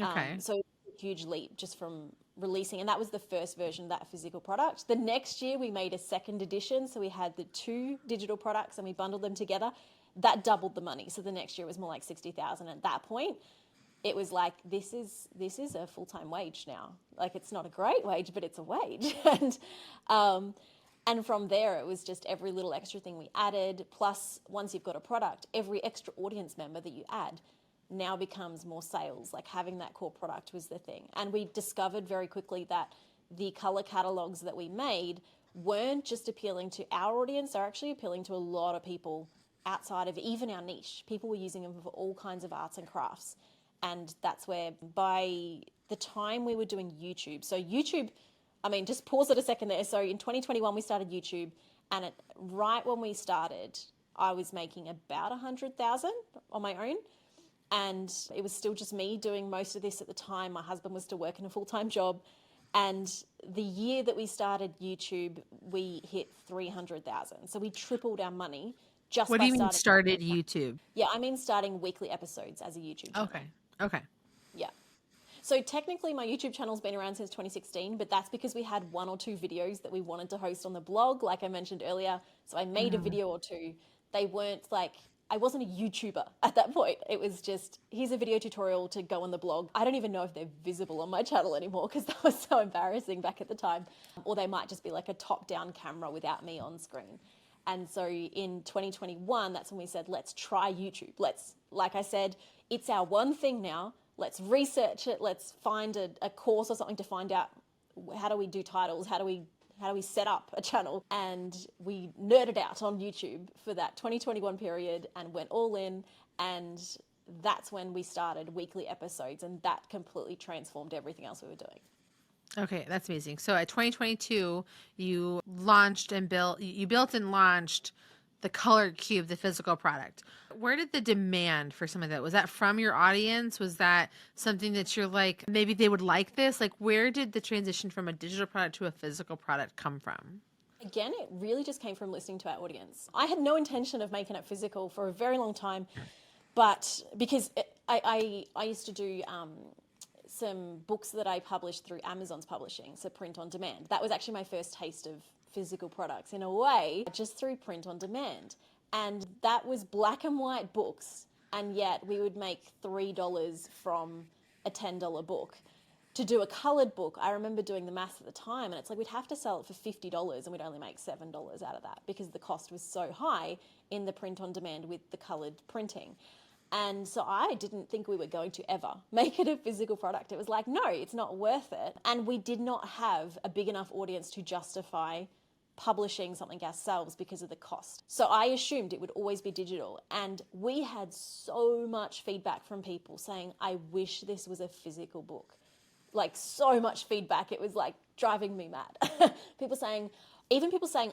Okay. So a huge leap just from releasing, and that was the first version of that physical product. The next year, we made a second edition, so we had the 2 digital products and we bundled them together. That doubled the money. So the next year was more like 60,000. At that point, it was like, this is a full-time wage now. Like, it's not a great wage, but it's a wage. And from there, it was just every little extra thing we added. Plus, once you've got a product, every extra audience member that you add now becomes more sales. Like, having that core product was the thing. And we discovered very quickly that the color catalogs that we made weren't just appealing to our audience, they're actually appealing to a lot of people outside of even our niche. People were using them for all kinds of arts and crafts. And that's where, by the time we were doing YouTube, so YouTube, I mean, just pause it a second there. So in 2021, we started YouTube, and right when we started, I was making about 100,000 on my own. And it was still just me doing most of this at the time. My husband was still working a full-time job. And the year that we started YouTube, we hit 300,000. So we tripled our money just What by do you mean started YouTube? Yeah, I mean starting weekly episodes as a YouTube channel. Okay. Yeah. So technically my YouTube channel's been around since 2016, but that's because we had 1 or 2 videos that we wanted to host on the blog, like I mentioned earlier. So I made a video or 2. They weren't like, I wasn't a YouTuber at that point. It was just, here's a video tutorial to go on the blog. I don't even know if they're visible on my channel anymore because that was so embarrassing back at the time. Or they might just be like a top-down camera without me on screen. And so in 2021, that's when we said, let's try YouTube. Like I said, it's our one thing now. Let's research it. Let's find a course or something to find out how do we do titles? How do we set up a channel? And we nerded out on YouTube for that 2021 period and went all in. And that's when we started weekly episodes, and that completely transformed everything else we were doing. Okay, that's amazing. So at 2022, you launched and built, you built and launched the Color Cube, the physical product. Where did the demand for some of that? Was that from your audience? Was that something that you're like, maybe they would like this? Like, where did the transition from a digital product to a physical product come from? Again, it really just came from listening to our audience. I had no intention of making it physical for a very long time, but because I used to do some books that I published through Amazon's publishing, so print on demand. That was actually my first taste of physical products in a way, just through print on demand. And that was black and white books, and yet we would make $3 from a $10 book. To do a coloured book, I remember doing the math at the time, and it's like we'd have to sell it for $50 and we'd only make $7 out of that because the cost was so high in the print on demand with the coloured printing. And so I didn't think we were going to ever make it a physical product. It was like, no, it's not worth it. And we did not have a big enough audience to justify publishing something ourselves because of the cost. So I assumed it would always be digital. And we had so much feedback from people saying, I wish this was a physical book. Like, so much feedback. It was like driving me mad. People saying,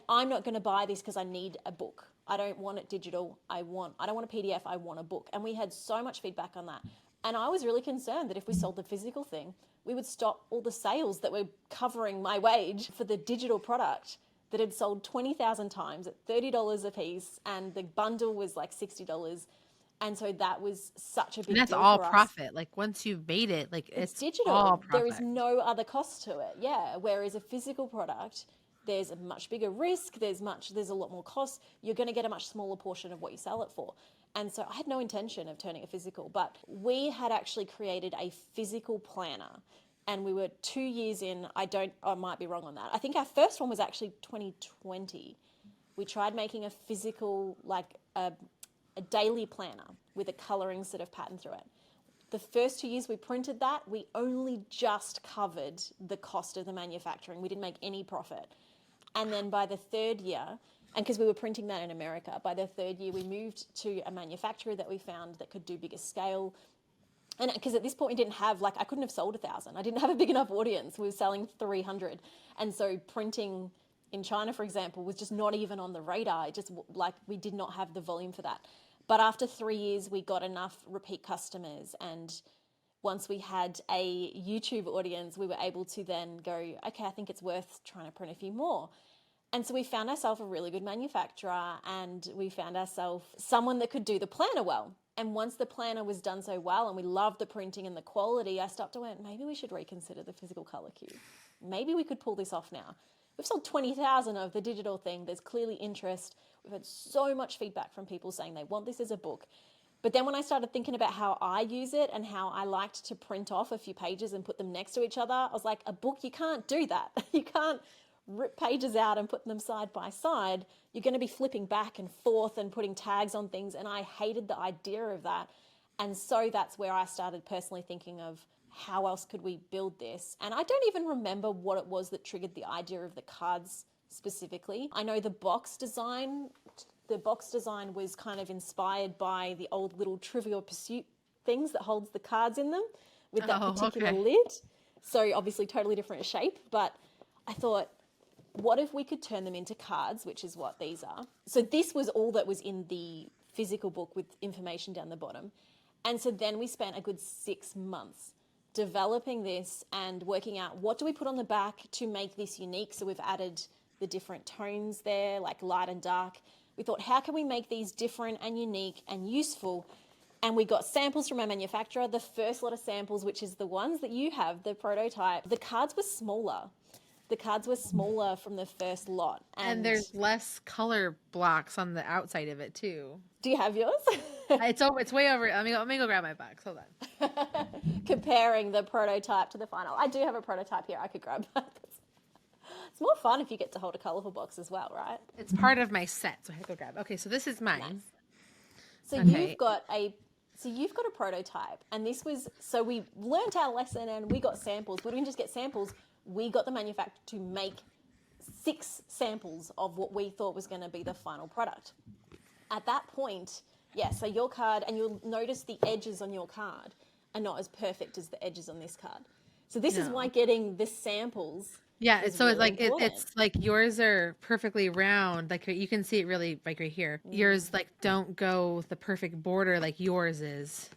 I'm not going to buy this because I need a book. I don't want it digital. I don't want a PDF. I want a book. And we had so much feedback on that. And I was really concerned that if we sold the physical thing, we would stop all the sales that were covering my wage for the digital product that had sold 20,000 times at $30 a piece. And the bundle was like $60. And so that was such a big And that's deal all for us. profit. Like once you've made it, like It's it's digital. all profit. There is no other cost to it. Yeah. Whereas a physical product, there's a much bigger risk. There's a lot more cost. You're going to get a much smaller portion of what you sell it for. And so I had no intention of turning it physical, but we had actually created a physical planner, and we were 2 years in. I might be wrong on that. I think our first one was actually 2020. We tried making a physical, like a daily planner with a coloring sort of pattern through it. The first 2 years we printed that, we only just covered the cost of the manufacturing. We didn't make any profit. And then by the third year, and because we were printing that in America, by the third year we moved to a manufacturer that we found that could do bigger scale. And because at this point we didn't have, I couldn't have sold 1,000. I didn't have a big enough audience. We were selling 300. And so printing in China, for example, was just not even on the radar. It just we did not have the volume for that. But after 3 years, we got enough repeat customers. And once we had a YouTube audience, we were able to then go, okay, I think it's worth trying to print a few more. And so we found ourselves a really good manufacturer, and we found ourselves someone that could do the planner well. And once the planner was done so well and we loved the printing and the quality, I stopped and went, maybe we should reconsider the physical color cube. Maybe we could pull this off now. We've sold 20,000 of the digital thing. There's clearly interest. We've had so much feedback from people saying they want this as a book. But then when I started thinking about how I use it and how I liked to print off a few pages and put them next to each other, I was like, a book, you can't do that. You can't rip pages out and put them side by side. You're going to be flipping back and forth and putting tags on things. And I hated the idea of that. And so that's where I started personally thinking of how else could we build this? And I don't even remember what it was that triggered the idea of the cards specifically. I know the box design was kind of inspired by the old little Trivial Pursuit things that holds the cards in them with that particular lid. So obviously totally different shape, but I thought, what if we could turn them into cards, which is what these are. So this was all that was in the physical book with information down the bottom. And so then we spent a good 6 months developing this and working out what do we put on the back to make this unique. So we've added the different tones there, like light and dark. We thought, how can we make these different and unique and useful? And we got samples from our manufacturer, the first lot of samples, which is the ones that you have, the prototype. The cards were smaller. The cards were smaller from the first lot. And there's less color blocks on the outside of it too. Do you have yours? It's way over. Let me go grab my box. Hold on. Comparing the prototype to the final. I do have a prototype here. I could grab that. It's more fun if you get to hold a colorful box as well, right? It's part of my set, so I have to grab. Okay, so this is mine. Nice. So you've got a prototype, and so we learned our lesson and we got samples. We didn't just get samples. We got the manufacturer to make 6 samples of what we thought was going to be the final product. At that point, so your card, and you'll notice the edges on your card are not as perfect as the edges on this card. So this is why getting the samples Yeah, is so it's really like important. it's like yours are perfectly round, like you can see it really like right here. Yours like don't go with the perfect border like yours is.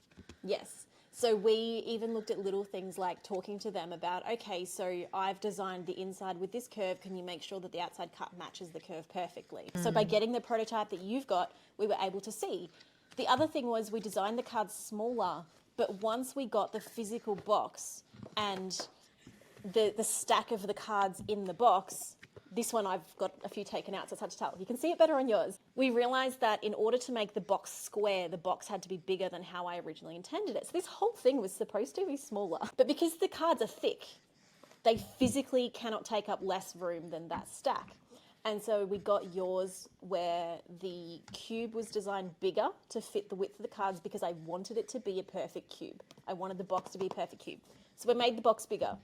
Yes. So we even looked at little things like talking to them about, okay, so I've designed the inside with this curve. Can you make sure that the outside cut matches the curve perfectly? So by getting the prototype that you've got, we were able to see. The other thing was we designed the cards smaller, but once we got the physical box and the stack of the cards in the box, this one I've got a few taken out, so it's hard to tell. You can see it better on yours. We realized that in order to make the box square, the box had to be bigger than how I originally intended it. So this whole thing was supposed to be smaller. But because the cards are thick, they physically cannot take up less room than that stack. And so we got yours where the cube was designed bigger to fit the width of the cards because I wanted it to be a perfect cube. I wanted the box to be a perfect cube. So we made the box bigger.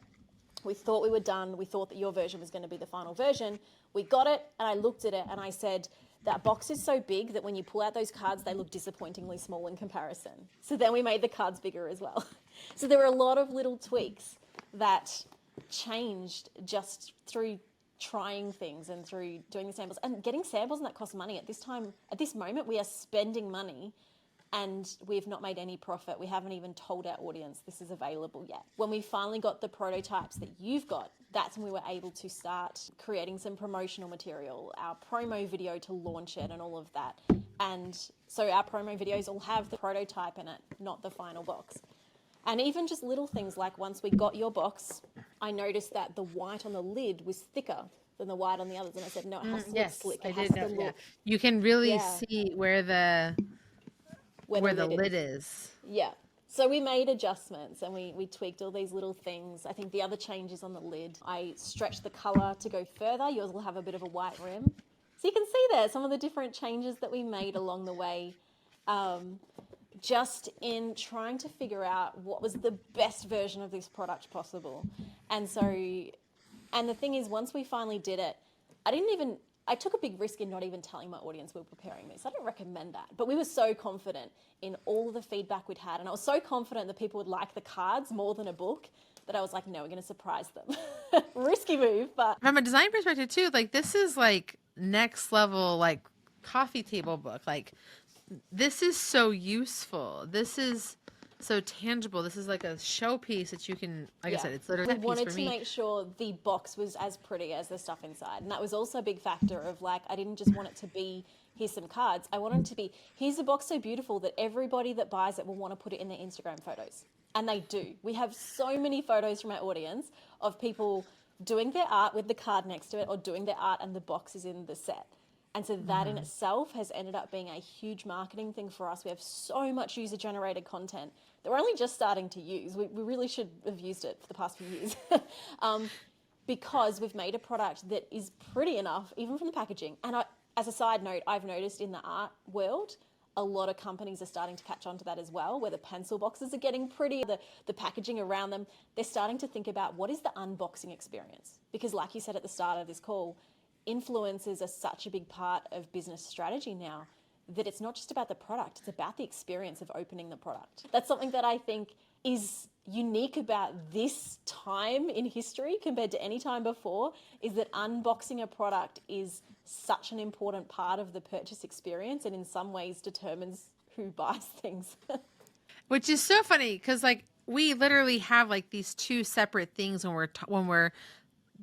We thought we were done. We thought that your version was going to be the final version. We got it, and I looked at it, and I said, that box is so big that when you pull out those cards, they look disappointingly small in comparison. So then we made the cards bigger as well. So there were a lot of little tweaks that changed just through trying things and through doing the samples. And getting samples, and that costs money. At this moment, we are spending money and we've not made any profit. We haven't even told our audience this is available yet. When we finally got the prototypes that you've got, that's when we were able to start creating some promotional material, our promo video to launch it and all of that. And so our promo videos all have the prototype in it, not the final box. And even just little things like once we got your box, I noticed that the white on the lid was thicker than the white on the others. And I said, no, it has to look slick. It has to look... Yeah. You can really see where the lid is. Yeah. So we made adjustments and we tweaked all these little things. I think the other changes on the lid, I stretched the colour to go further. Yours will have a bit of a white rim. So you can see there some of the different changes that we made along the way, just in trying to figure out what was the best version of this product possible. And the thing is, once we finally did it, I took a big risk in not even telling my audience we were preparing this. I don't recommend that. But we were so confident in all of the feedback we'd had. And I was so confident that people would like the cards more than a book that I was like, no, we're going to surprise them. Risky move, but... From a design perspective too, like this is like next level, like coffee table book. Like this is so useful. This is so tangible. This is like a showpiece that you can, like I said, it's literally a piece for me. We wanted to make sure the box was as pretty as the stuff inside. And that was also a big factor of like, I didn't just want it to be, here's some cards. I wanted it to be, here's a box so beautiful that everybody that buys it will want to put it in their Instagram photos. And they do. We have so many photos from our audience of people doing their art with the card next to it or doing their art and the box is in the set. And so that in itself has ended up being a huge marketing thing for us. We have so much user-generated content that we're only just starting to use. We really should have used it for the past few years because we've made a product that is pretty enough, even from the packaging. And as a side note, I've noticed in the art world, a lot of companies are starting to catch on to that as well, where the pencil boxes are getting pretty, the packaging around them. They're starting to think about what is the unboxing experience? Because like you said at the start of this call, influencers are such a big part of business strategy now that it's not just about the product, it's about the experience of opening the product. That's something that I think is unique about this time in history compared to any time before, is that unboxing a product is such an important part of the purchase experience and in some ways determines who buys things. Which is so funny because like we literally have like these two separate things when we're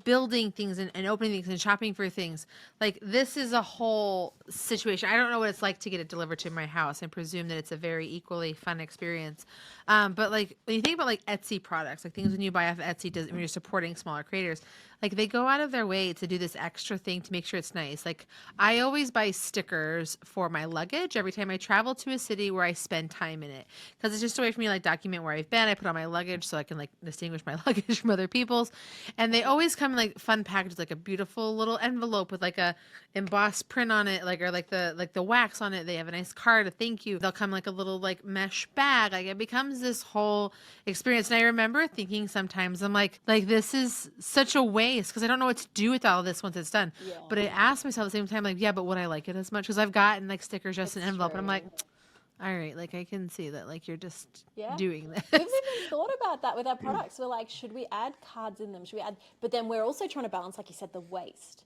building things and opening things and shopping for things. Like this is a whole situation. I don't know what it's like to get it delivered to my house. I presume that it's a very equally fun experience. But like when you think about like Etsy products, like things when you buy off Etsy, when you're supporting smaller creators, like they go out of their way to do this extra thing to make sure it's nice. Like I always buy stickers for my luggage every time I travel to a city where I spend time in it, because it's just a way for me to like document where I've been. I put on my luggage so I can like distinguish my luggage from other people's, and they always come in like fun packages, like a beautiful little envelope with like a embossed print on it, like, or like the wax on it. They have a nice card, a thank you. They'll come like a little like mesh bag. Like it becomes this whole experience. And I remember thinking sometimes, I'm like this is such a waste because I don't know what to do with all of this once it's done. But I asked myself at the same time, like, yeah, but would I like it as much? Because I've gotten like stickers just in an envelope, and I'm like, All right, like I can see that, like you're just Yeah. doing We've this. even thought about that with our products. We're like, should we add cards in them? Should we add? But then we're also trying to balance, like you said, the waste.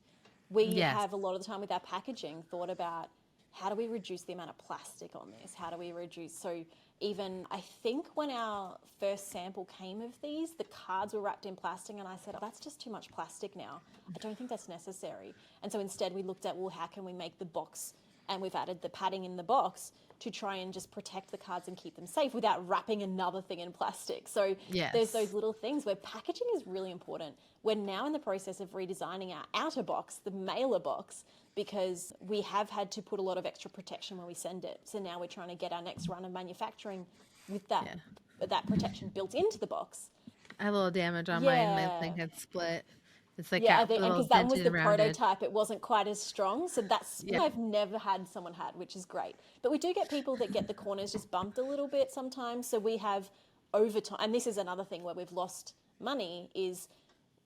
We Yes. have a lot of the time with our packaging thought about how do we reduce the amount of plastic on this? How do we reduce? So even I think when our first sample came of these, the cards were wrapped in plastic, and I said, oh, that's just too much plastic now. I don't think that's necessary. And so instead, we looked at, well, how can we make the box? And we've added the padding in the box to try and just protect the cards and keep them safe without wrapping another thing in plastic. So there's those Yes. little things where packaging is really important. We're now in the process of redesigning our outer box, the mailer box, because we have had to put a lot of extra protection when we send it. So now we're trying to get our next run of manufacturing with Yeah. that protection built into the box. I had a little damage on mine. My Yeah. thing had split. It's like Yeah, I got a think, and little because that one was dented the and rounded. prototype, it wasn't quite as strong. So that's Yeah. I've never had someone had, which is great. But we do get people that get the corners just bumped a little bit sometimes. So we have over time, and this is another thing where we've lost money is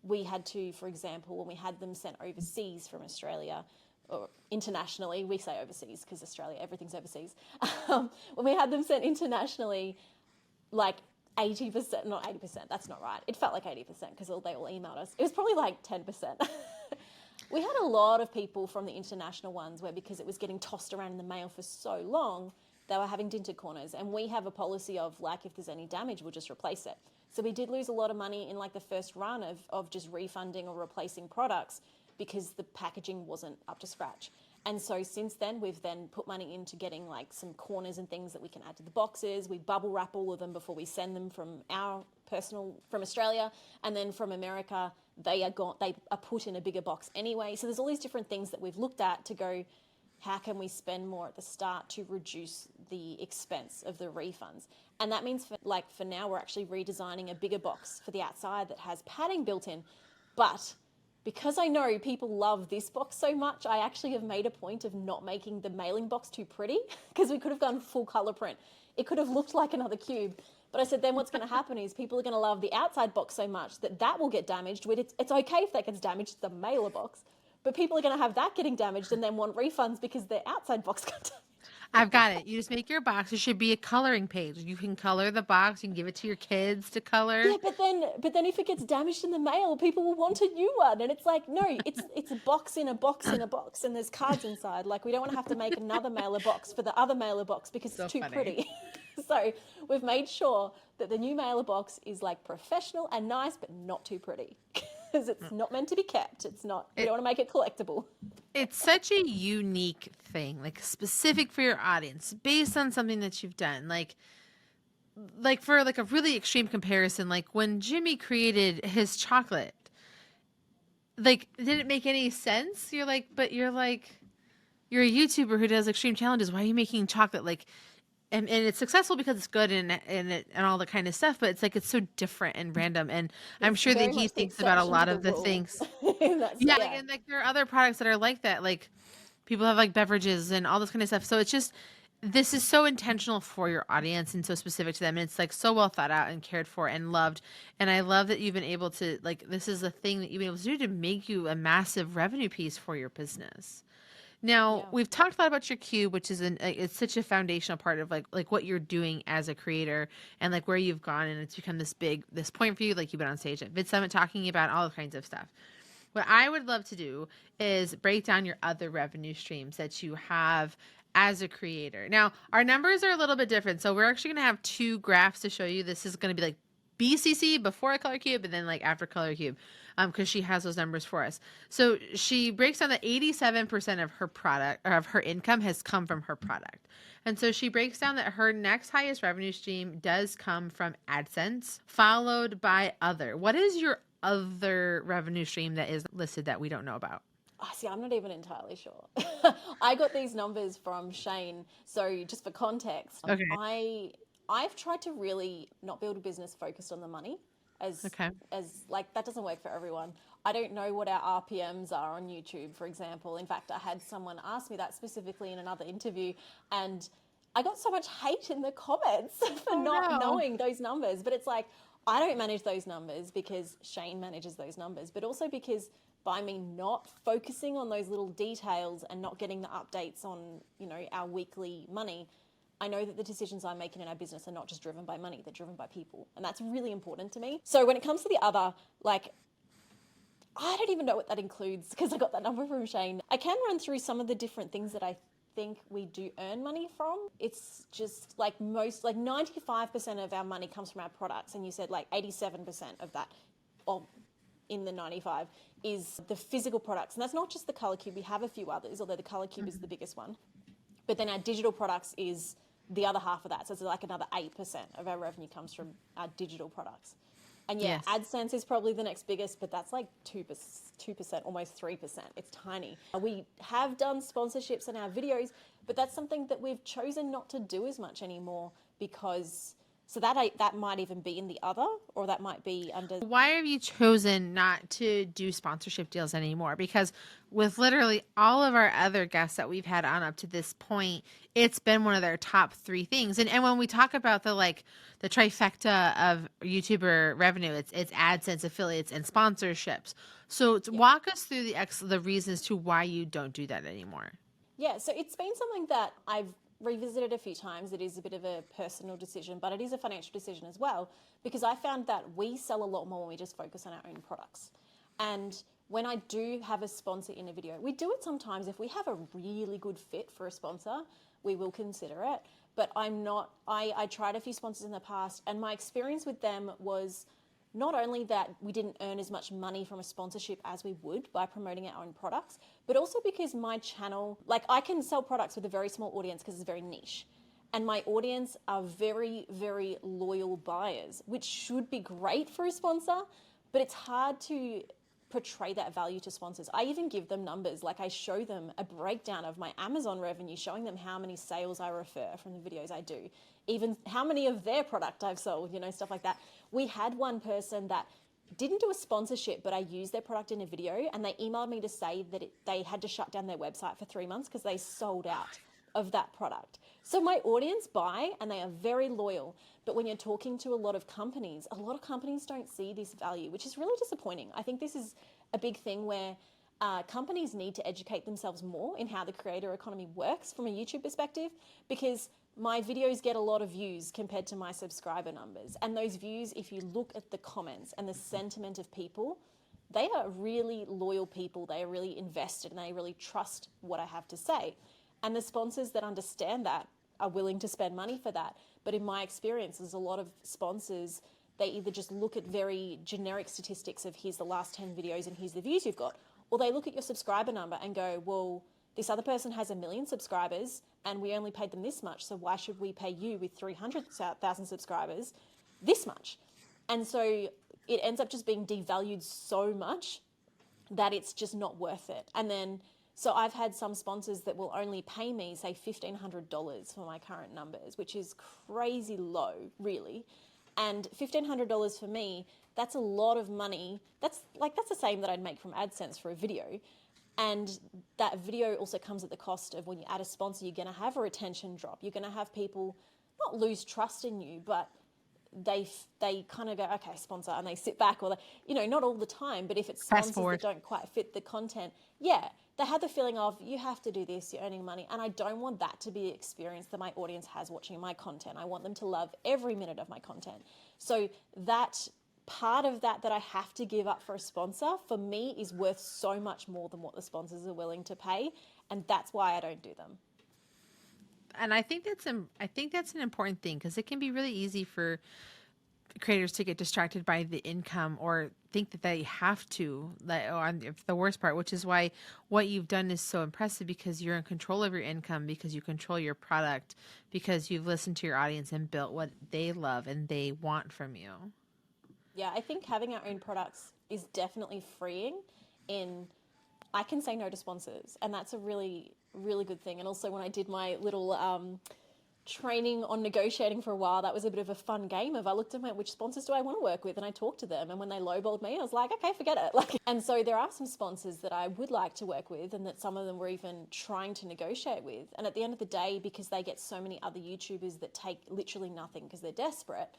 we had to, for example, when we had them sent overseas from Australia or internationally, we say overseas because Australia, everything's overseas. When we had them sent internationally, like 80%, not 80%, that's not right. It felt like 80% because they all emailed us. It was probably like 10%. We had a lot of people from the international ones where because it was getting tossed around in the mail for so long, they were having dinted corners. And we have a policy of like, if there's any damage, we'll just replace it. So we did lose a lot of money in like the first run of just refunding or replacing products because the packaging wasn't up to scratch. And so since then, we've then put money into getting like some corners and things that we can add to the boxes. We bubble wrap all of them before we send them from from Australia, and then from America, they are put in a bigger box anyway. So there's all these different things that we've looked at to go, how can we spend more at the start to reduce the expense of the refunds? And that means for now, we're actually redesigning a bigger box for the outside that has padding built in, but because I know people love this box so much, I actually have made a point of not making the mailing box too pretty because we could have gone full color print. It could have looked like another cube. But I said, then what's going to happen is people are going to love the outside box so much that will get damaged. It's okay if that gets damaged, the mailer box. But people are going to have that getting damaged and then want refunds because their outside box got damaged. I've got it. You just make your box. It should be a coloring page. You can color the box. You can give it to your kids to color. Yeah, but then if it gets damaged in the mail, people will want a new one, and it's like no, it's a box in a box in a box, and there's cards inside. Like we don't want to have to make another mailer box for the other mailer box because So it's too funny. pretty. So we've made sure that the new mailer box is like professional and nice, but not too pretty because it's not meant to be kept. It's not. We don't want to make it collectible. It's such a unique thing, like specific for your audience, based on something that you've done. Like for like a really extreme comparison, like when Jimmy created his chocolate, like did it make any sense? You're like, but you're like, you're a YouTuber who does extreme challenges. Why are you making chocolate? Like, and it's successful because it's good and all the kind of stuff, but it's like it's so different and random. And I'm It's sure that very he much the thinks about a exception to lot the of the rule. things. In that Yeah, like yeah. and like there are other products that are like that. Like people have like beverages and all this kind of stuff. So it's just this is so intentional for your audience and so specific to them. And it's like so well thought out and cared for and loved. And I love that you've been able to like this is a thing that you've been able to do to make you a massive revenue piece for your business. Now, Yeah. we've talked a lot about your cube, which is it's such a foundational part of like what you're doing as a creator and like where you've gone and it's become this point for you. Like you've been on stage at Vid Summit talking about all kinds of stuff. What I would love to do is break down your other revenue streams that you have as a creator. Now, our numbers are a little bit different. So we're actually going to have two graphs to show you. This is going to be like BCC before a color cube and then like after color cube because she has those numbers for us. So she breaks down that 87% of her product or of her income has come from her product. And so she breaks down that her next highest revenue stream does come from AdSense, followed by other. What is your other revenue stream that is listed that we don't know about? Oh, see, I'm not even entirely sure. I got these numbers from Shane. So just for context, Okay. I've tried to really not build a business focused on the money Okay. as like that doesn't work for everyone. I don't know what our RPMs are on YouTube, for example. In fact, I had someone ask me that specifically in another interview and I got so much hate in the comments for not No. knowing those numbers. But it's like I don't manage those numbers because Shane manages those numbers, but also because by me not focusing on those little details and not getting the updates on, our weekly money, I know that the decisions I'm making in our business are not just driven by money, they're driven by people. And that's really important to me. So when it comes to the other, like, I don't even know what that includes because I got that number from Shane. I can run through some of the different things that I think we do earn money from. It's just like 95% of our money comes from our products. And you said like 87% of that, in the 95, is the physical products. And that's not just the Color Cube. We have a few others, although the Color Cube is the biggest one. But then our digital products is the other half of that. So it's like another 8% of our revenue comes from our digital products. And yeah, Yes. AdSense is probably the next biggest, but that's like 2%, almost 3%. It's tiny. We have done sponsorships in our videos, but that's something that we've chosen not to do as much anymore because, so that might even be in the other, or that might be under. Why have you chosen not to do sponsorship deals anymore? Because with literally all of our other guests that we've had on up to this point, it's been one of their top 3 things. And when we talk about the trifecta of YouTuber revenue, it's AdSense, affiliates, and sponsorships. So walk us through the reasons to why you don't do that anymore. Yeah, so it's been something that I've revisited a few times. It is a bit of a personal decision, but it is a financial decision as well, because I found that we sell a lot more when we just focus on our own products. And when I do have a sponsor in a video, we do it sometimes. If we have a really good fit for a sponsor, we will consider it. But I tried a few sponsors in the past, and my experience with them was not only that we didn't earn as much money from a sponsorship as we would by promoting our own products, but also because my channel, like, I can sell products with a very small audience because it's very niche. And my audience are very, very loyal buyers, which should be great for a sponsor, but it's hard to portray that value to sponsors. I even give them numbers, like I show them a breakdown of my Amazon revenue, showing them how many sales I refer from the videos I do, even how many of their product I've sold, stuff like that. We had one person that didn't do a sponsorship, but I used their product in a video, and they emailed me to say that they had to shut down their website for 3 months because they sold out of that product. So my audience buy, and they are very loyal. But when you're talking to a lot of companies don't see this value, which is really disappointing. I think this is a big thing where companies need to educate themselves more in how the creator economy works from a YouTube perspective, because my videos get a lot of views compared to my subscriber numbers. And those views, if you look at the comments and the sentiment of people, they are really loyal people. They are really invested and they really trust what I have to say. And the sponsors that understand that are willing to spend money for that. But in my experience, there's a lot of sponsors, they either just look at very generic statistics of here's the last 10 videos and here's the views you've got, or they look at your subscriber number and go, well, this other person has 1 million subscribers and we only paid them this much, so why should we pay you with 300,000 subscribers this much? And so it ends up just being devalued so much that it's just not worth it. And then, so I've had some sponsors that will only pay me, say, $1,500 for my current numbers, which is crazy low, really. And $1,500 for me, that's a lot of money. That's the same that I'd make from AdSense for a video. And that video also comes at the cost of, when you add a sponsor, you're going to have a retention drop. You're going to have people not lose trust in you, but they kind of go, okay, sponsor, and they sit back, or not all the time, but if it's sponsors that don't quite fit the content, they have the feeling of, you have to do this, you're earning money. And I don't want that to be the experience that my audience has watching my content. I want them to love every minute of my content. So that part of that I have to give up for a sponsor, for me, is worth so much more than what the sponsors are willing to pay. And that's why I don't do them. And I think that's an important thing, because it can be really easy for creators to get distracted by the income or think that they have to, the worst part, which is why what you've done is so impressive, because you're in control of your income, because you control your product, because you've listened to your audience and built what they love and they want from you. Yeah, I think having our own products is definitely freeing in, I can say no to sponsors, and that's a really, really good thing. And also when I did my little training on negotiating for a while, that was a bit of a fun game of, I looked at which sponsors do I want to work with, and I talked to them, and when they lowballed me, I was like, okay, forget it. And so there are some sponsors that I would like to work with, and that some of them were even trying to negotiate with. And at the end of the day, because they get so many other YouTubers that take literally nothing because they're desperate,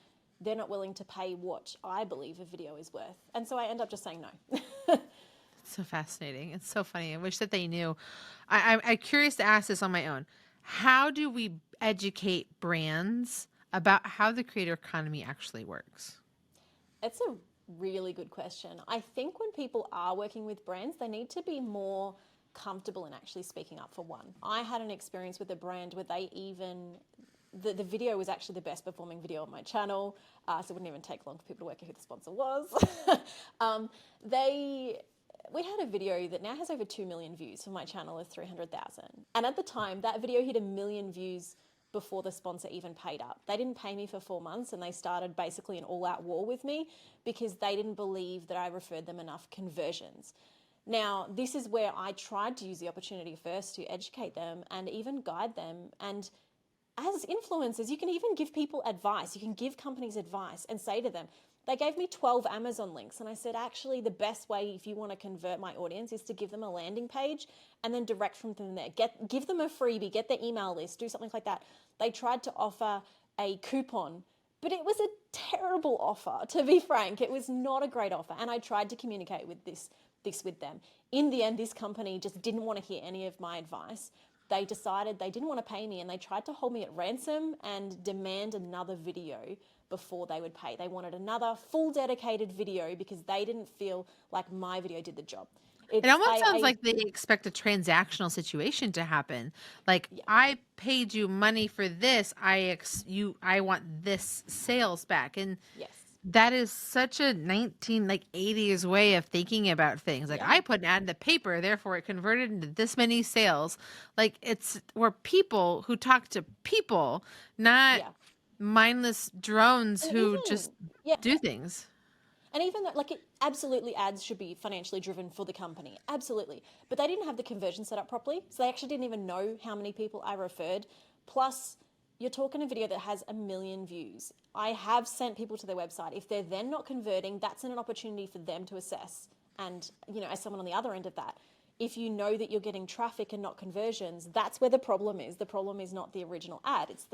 they're not willing to pay what I believe a video is worth. And so I end up just saying no. It's so fascinating. It's so funny. I wish that they knew. I'm curious to ask this on my own. How do we educate brands about how the creator economy actually works? It's a really good question. I think when people are working with brands, they need to be more comfortable in actually speaking up for one. I had an experience with a brand where they even the video was actually the best performing video on my channel, so it wouldn't even take long for people to work out who the sponsor was. um, they we had a video that now has over 2 million views for my channel of 300,000. And at the time, that video hit 1 million views before the sponsor even paid up. They didn't pay me for 4 months and they started basically an all-out war with me because they didn't believe that I referred them enough conversions. Now, this is where I tried to use the opportunity first to educate them and even guide them. And as influencers, you can even give people advice. You can give companies advice and say to them, they gave me 12 Amazon links. And I said, actually, the best way if you want to convert my audience is to give them a landing page and then direct from them there. Give them a freebie, get their email list, do something like that. They tried to offer a coupon, but it was a terrible offer, to be frank. It was not a great offer. And I tried to communicate with this with them. In the end, this company just didn't want to hear any of my advice. They decided they didn't want to pay me and they tried to hold me at ransom and demand another video before they would pay. They wanted another full dedicated video because they didn't feel like my video did the job. It almost sounds like they expect a transactional situation to happen. Like, Yeah. I paid you money for this. I want this sales back. And Yes. that is such a 80s way of thinking about things. Like, Yeah. I put an ad in the paper, therefore it converted into this many sales. Like, we're people who talk to people, not Yeah. mindless drones And who even, just yeah. do things. And even though, like, absolutely ads should be financially driven for the company. Absolutely. But they didn't have the conversion set up properly. So they actually didn't even know how many people I referred. Plus, you're talking a video that has 1 million views. I have sent people to their website. If they're then not converting, that's an opportunity for them to assess. And, as someone on the other end of that, if you know that you're getting traffic and not conversions, that's where the problem is. The problem is not the original ad. It's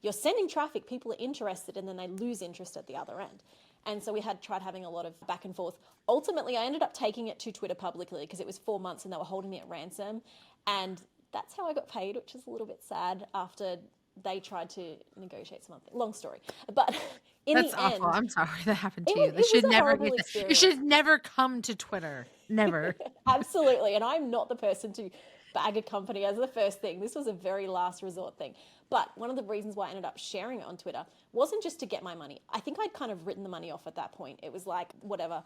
you're sending traffic, people are interested, and then they lose interest at the other end. And so we tried having a lot of back and forth. Ultimately, I ended up taking it to Twitter publicly because it was 4 months and they were holding me at ransom. And that's how I got paid, which is a little bit sad after they tried to negotiate something. Long story. But That's awful. I'm sorry that happened to you. it was a horrible experience. You should never come to Twitter. Never. Absolutely. And I'm not the person to bag a company as the first thing. This was a very last resort thing. But one of the reasons why I ended up sharing it on Twitter wasn't just to get my money. I think I'd kind of written the money off at that point. It was like, whatever.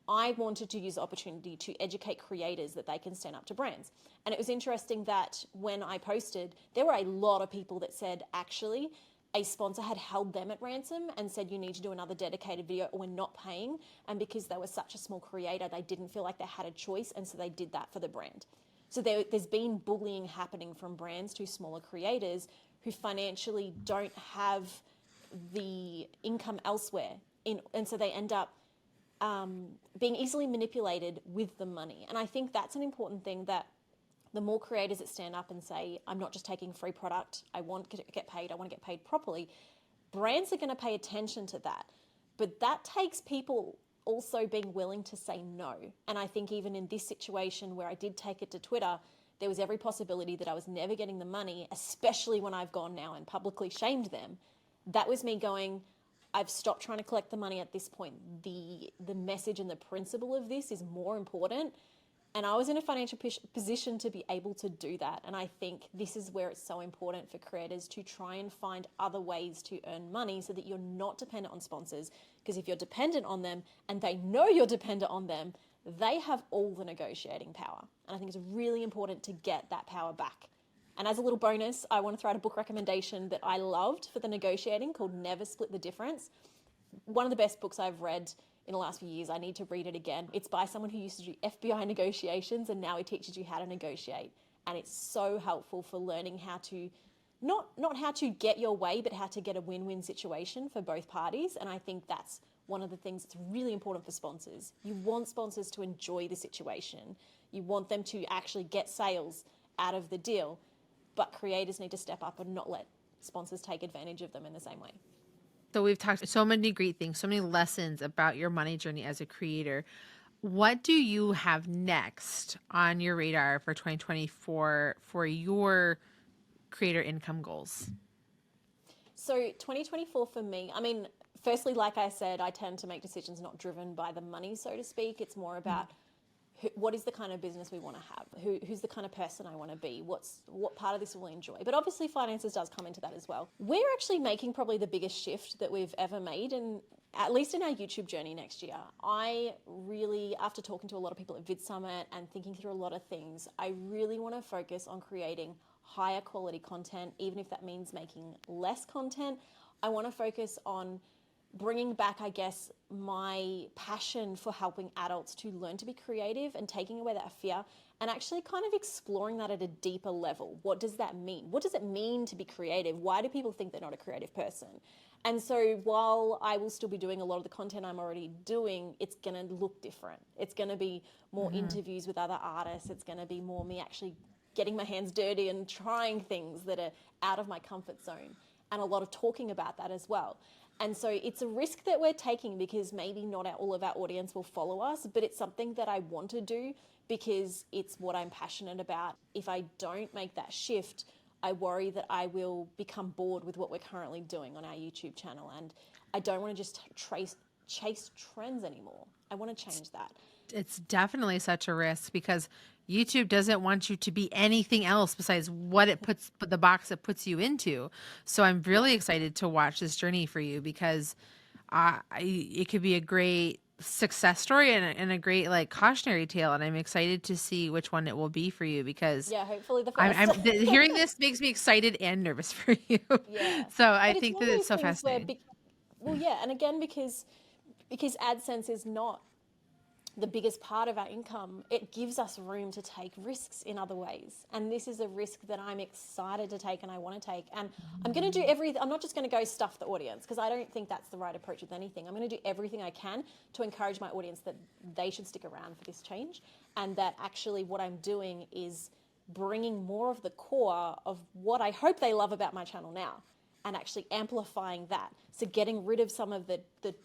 I wanted to use the opportunity to educate creators that they can stand up to brands. And it was interesting that when I posted, there were a lot of people that said, actually, a sponsor had held them at ransom and said, you need to do another dedicated video or we're not paying. And because they were such a small creator, they didn't feel like they had a choice. And so they did that for the brand. So there's been bullying happening from brands to smaller creators who financially don't have the income elsewhere. And so they end up being easily manipulated with the money. And I think that's an important thing, that the more creators that stand up and say, I'm not just taking free product, I want to get paid, I want to get paid properly, brands are going to pay attention to that. But that takes people also being willing to say no. And I think even in this situation where I did take it to Twitter, there was every possibility that I was never getting the money, especially when I've gone now and publicly shamed them. That was me going, I've stopped trying to collect the money at this point. The message and the principle of this is more important. And I was in a financial position to be able to do that. And I think this is where it's so important for creators to try and find other ways to earn money so that you're not dependent on sponsors. Because if you're dependent on them and they know you're dependent on them, they have all the negotiating power. And I think it's really important to get that power back. And as a little bonus, I want to throw out a book recommendation that I loved for the negotiating called Never Split the Difference. One of the best books I've read in the last few years. I need to read it again. It's by someone who used to do FBI negotiations and now he teaches you how to negotiate. And it's so helpful for learning how to, not how to get your way, but how to get a win-win situation for both parties. And I think that's one of the things that's really important for sponsors. You want sponsors to enjoy the situation. You want them to actually get sales out of the deal, but creators need to step up and not let sponsors take advantage of them in the same way. So we've talked so many great things, so many lessons about your money journey as a creator. What do you have next on your radar for 2024 for your creator income goals? So 2024 for me, I mean, firstly, like I said, I tend to make decisions not driven by the money, so to speak. It's more about what is the kind of business we want to have? Who's the kind of person I want to be? What part of this will I enjoy? But obviously finances does come into that as well. We're actually making probably the biggest shift that we've ever made, and at least in our YouTube journey next year. I really, after talking to a lot of people at Vid Summit and thinking through a lot of things, I really want to focus on creating higher quality content, even if that means making less content. I want to focus on bringing back, I guess, my passion for helping adults to learn to be creative and taking away that fear and actually kind of exploring that at a deeper level. What does that mean? What does it mean to be creative? Why do people think they're not a creative person? And so while I will still be doing a lot of the content I'm already doing, it's going to look different. It's going to be more interviews with other artists. It's going to be more me actually getting my hands dirty and trying things that are out of my comfort zone, and a lot of talking about that as well. And so it's a risk that we're taking because maybe not all of our audience will follow us, but it's something that I want to do because it's what I'm passionate about. If I don't make that shift, I worry that I will become bored with what we're currently doing on our YouTube channel. And I don't want to just chase trends anymore. I want to change that. It's definitely such a risk because YouTube doesn't want you to be anything else besides what the box it puts you into. So I'm really excited to watch this journey for you because it could be a great success story and a great like cautionary tale. And I'm excited to see which one it will be for you because hopefully the first. hearing this makes me excited and nervous for you. Yeah. So I But think one that of it's so those things fascinating. and again, because AdSense is not the biggest part of our income, it gives us room to take risks in other ways. And this is a risk that I'm excited to take and I want to take. And I'm going to do I'm not just going to go stuff the audience because I don't think that's the right approach with anything. I'm going to do everything I can to encourage my audience that they should stick around for this change, and that actually what I'm doing is bringing more of the core of what I hope they love about my channel now and actually amplifying that. So getting rid of some of the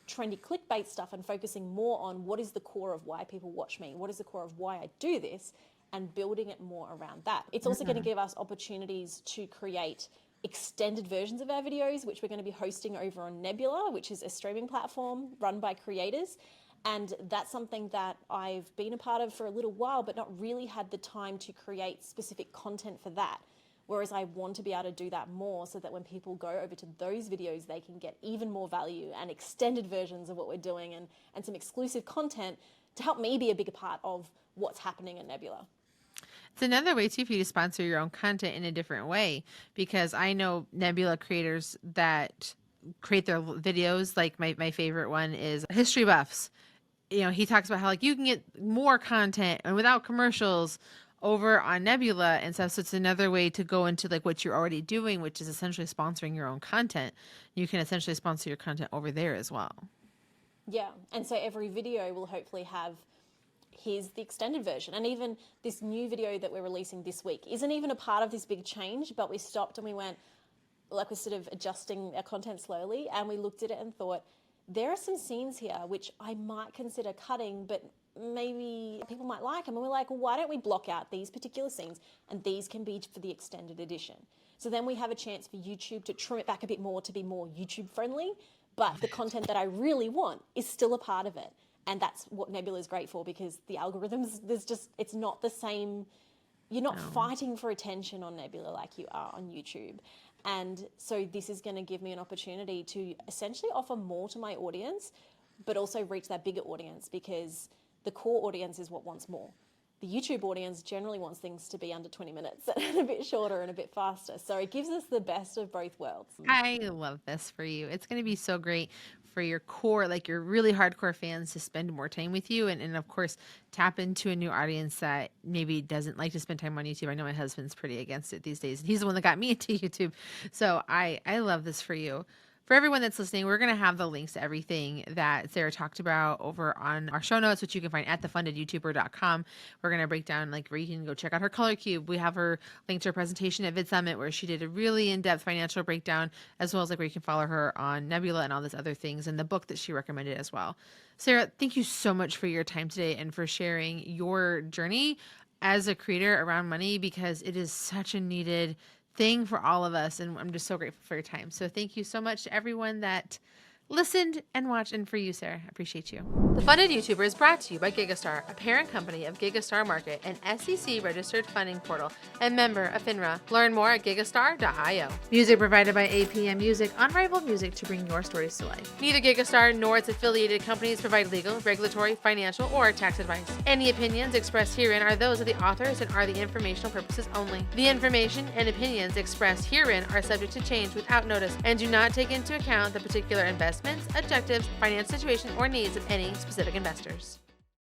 trendy clickbait stuff and focusing more on what is the core of why people watch me, what is the core of why I do this, and building it more around that. It's also going to give us opportunities to create extended versions of our videos, which we're going to be hosting over on Nebula, which is a streaming platform run by creators. And that's something that I've been a part of for a little while, but not really had the time to create specific content for that. Whereas I want to be able to do that more so that when people go over to those videos, they can get even more value and extended versions of what we're doing and some exclusive content to help me be a bigger part of what's happening at Nebula. It's another way too for you to sponsor your own content in a different way because I know Nebula creators that create their videos. Like my favorite one is History Buffs. You know, he talks about how like you can get more content and without commercials over on Nebula and stuff. So it's another way to go into like what you're already doing, which is essentially sponsoring your own content. You can essentially sponsor your content over there as well. Yeah, and so every video will hopefully have here's the extended version. And even this new video that we're releasing this week isn't even a part of this big change, but we stopped and we went, like we're sort of adjusting our content slowly, and we looked at it and thought, there are some scenes here which I might consider cutting, but maybe people might like them. And we're like, well, why don't we block out these particular scenes and these can be for the extended edition? So then we have a chance for YouTube to trim it back a bit more to be more YouTube friendly, but the content that I really want is still a part of it. And that's what Nebula is great for because the algorithms, it's not the same. You're not fighting for attention on Nebula like you are on YouTube. And so this is going to give me an opportunity to essentially offer more to my audience, but also reach that bigger audience because the core audience is what wants more. The YouTube audience generally wants things to be under 20 minutes and a bit shorter and a bit faster. So it gives us the best of both worlds. I love this for you. It's going to be so great for your core, like your really hardcore fans to spend more time with you. And of course, tap into a new audience that maybe doesn't like to spend time on YouTube. I know my husband's pretty against it these days. And he's the one that got me into YouTube. So I love this for you. For everyone that's listening, we're going to have the links to everything that Sarah talked about over on our show notes, which you can find at thefundedYouTuber.com. We're going to break down like where you can go check out her color cube. We have her link to her presentation at Vid Summit where she did a really in-depth financial breakdown, as well as like where you can follow her on Nebula and all these other things, and the book that she recommended as well. Sarah, thank you so much for your time today and for sharing your journey as a creator around money because it is such a needed thing for all of us. And I'm just so grateful for your time. So thank you so much to everyone that listened and watched, and for you, Sarah. I appreciate you. The Funded YouTuber is brought to you by GigaStar, a parent company of GigaStar Market, an SEC-registered funding portal and member of FINRA. Learn more at gigastar.io. Music provided by APM Music, unrivaled music to bring your stories to life. Neither GigaStar nor its affiliated companies provide legal, regulatory, financial, or tax advice. Any opinions expressed herein are those of the authors and are the informational purposes only. The information and opinions expressed herein are subject to change without notice and do not take into account the particular investments, objectives, financial situation, or needs of any specific investors.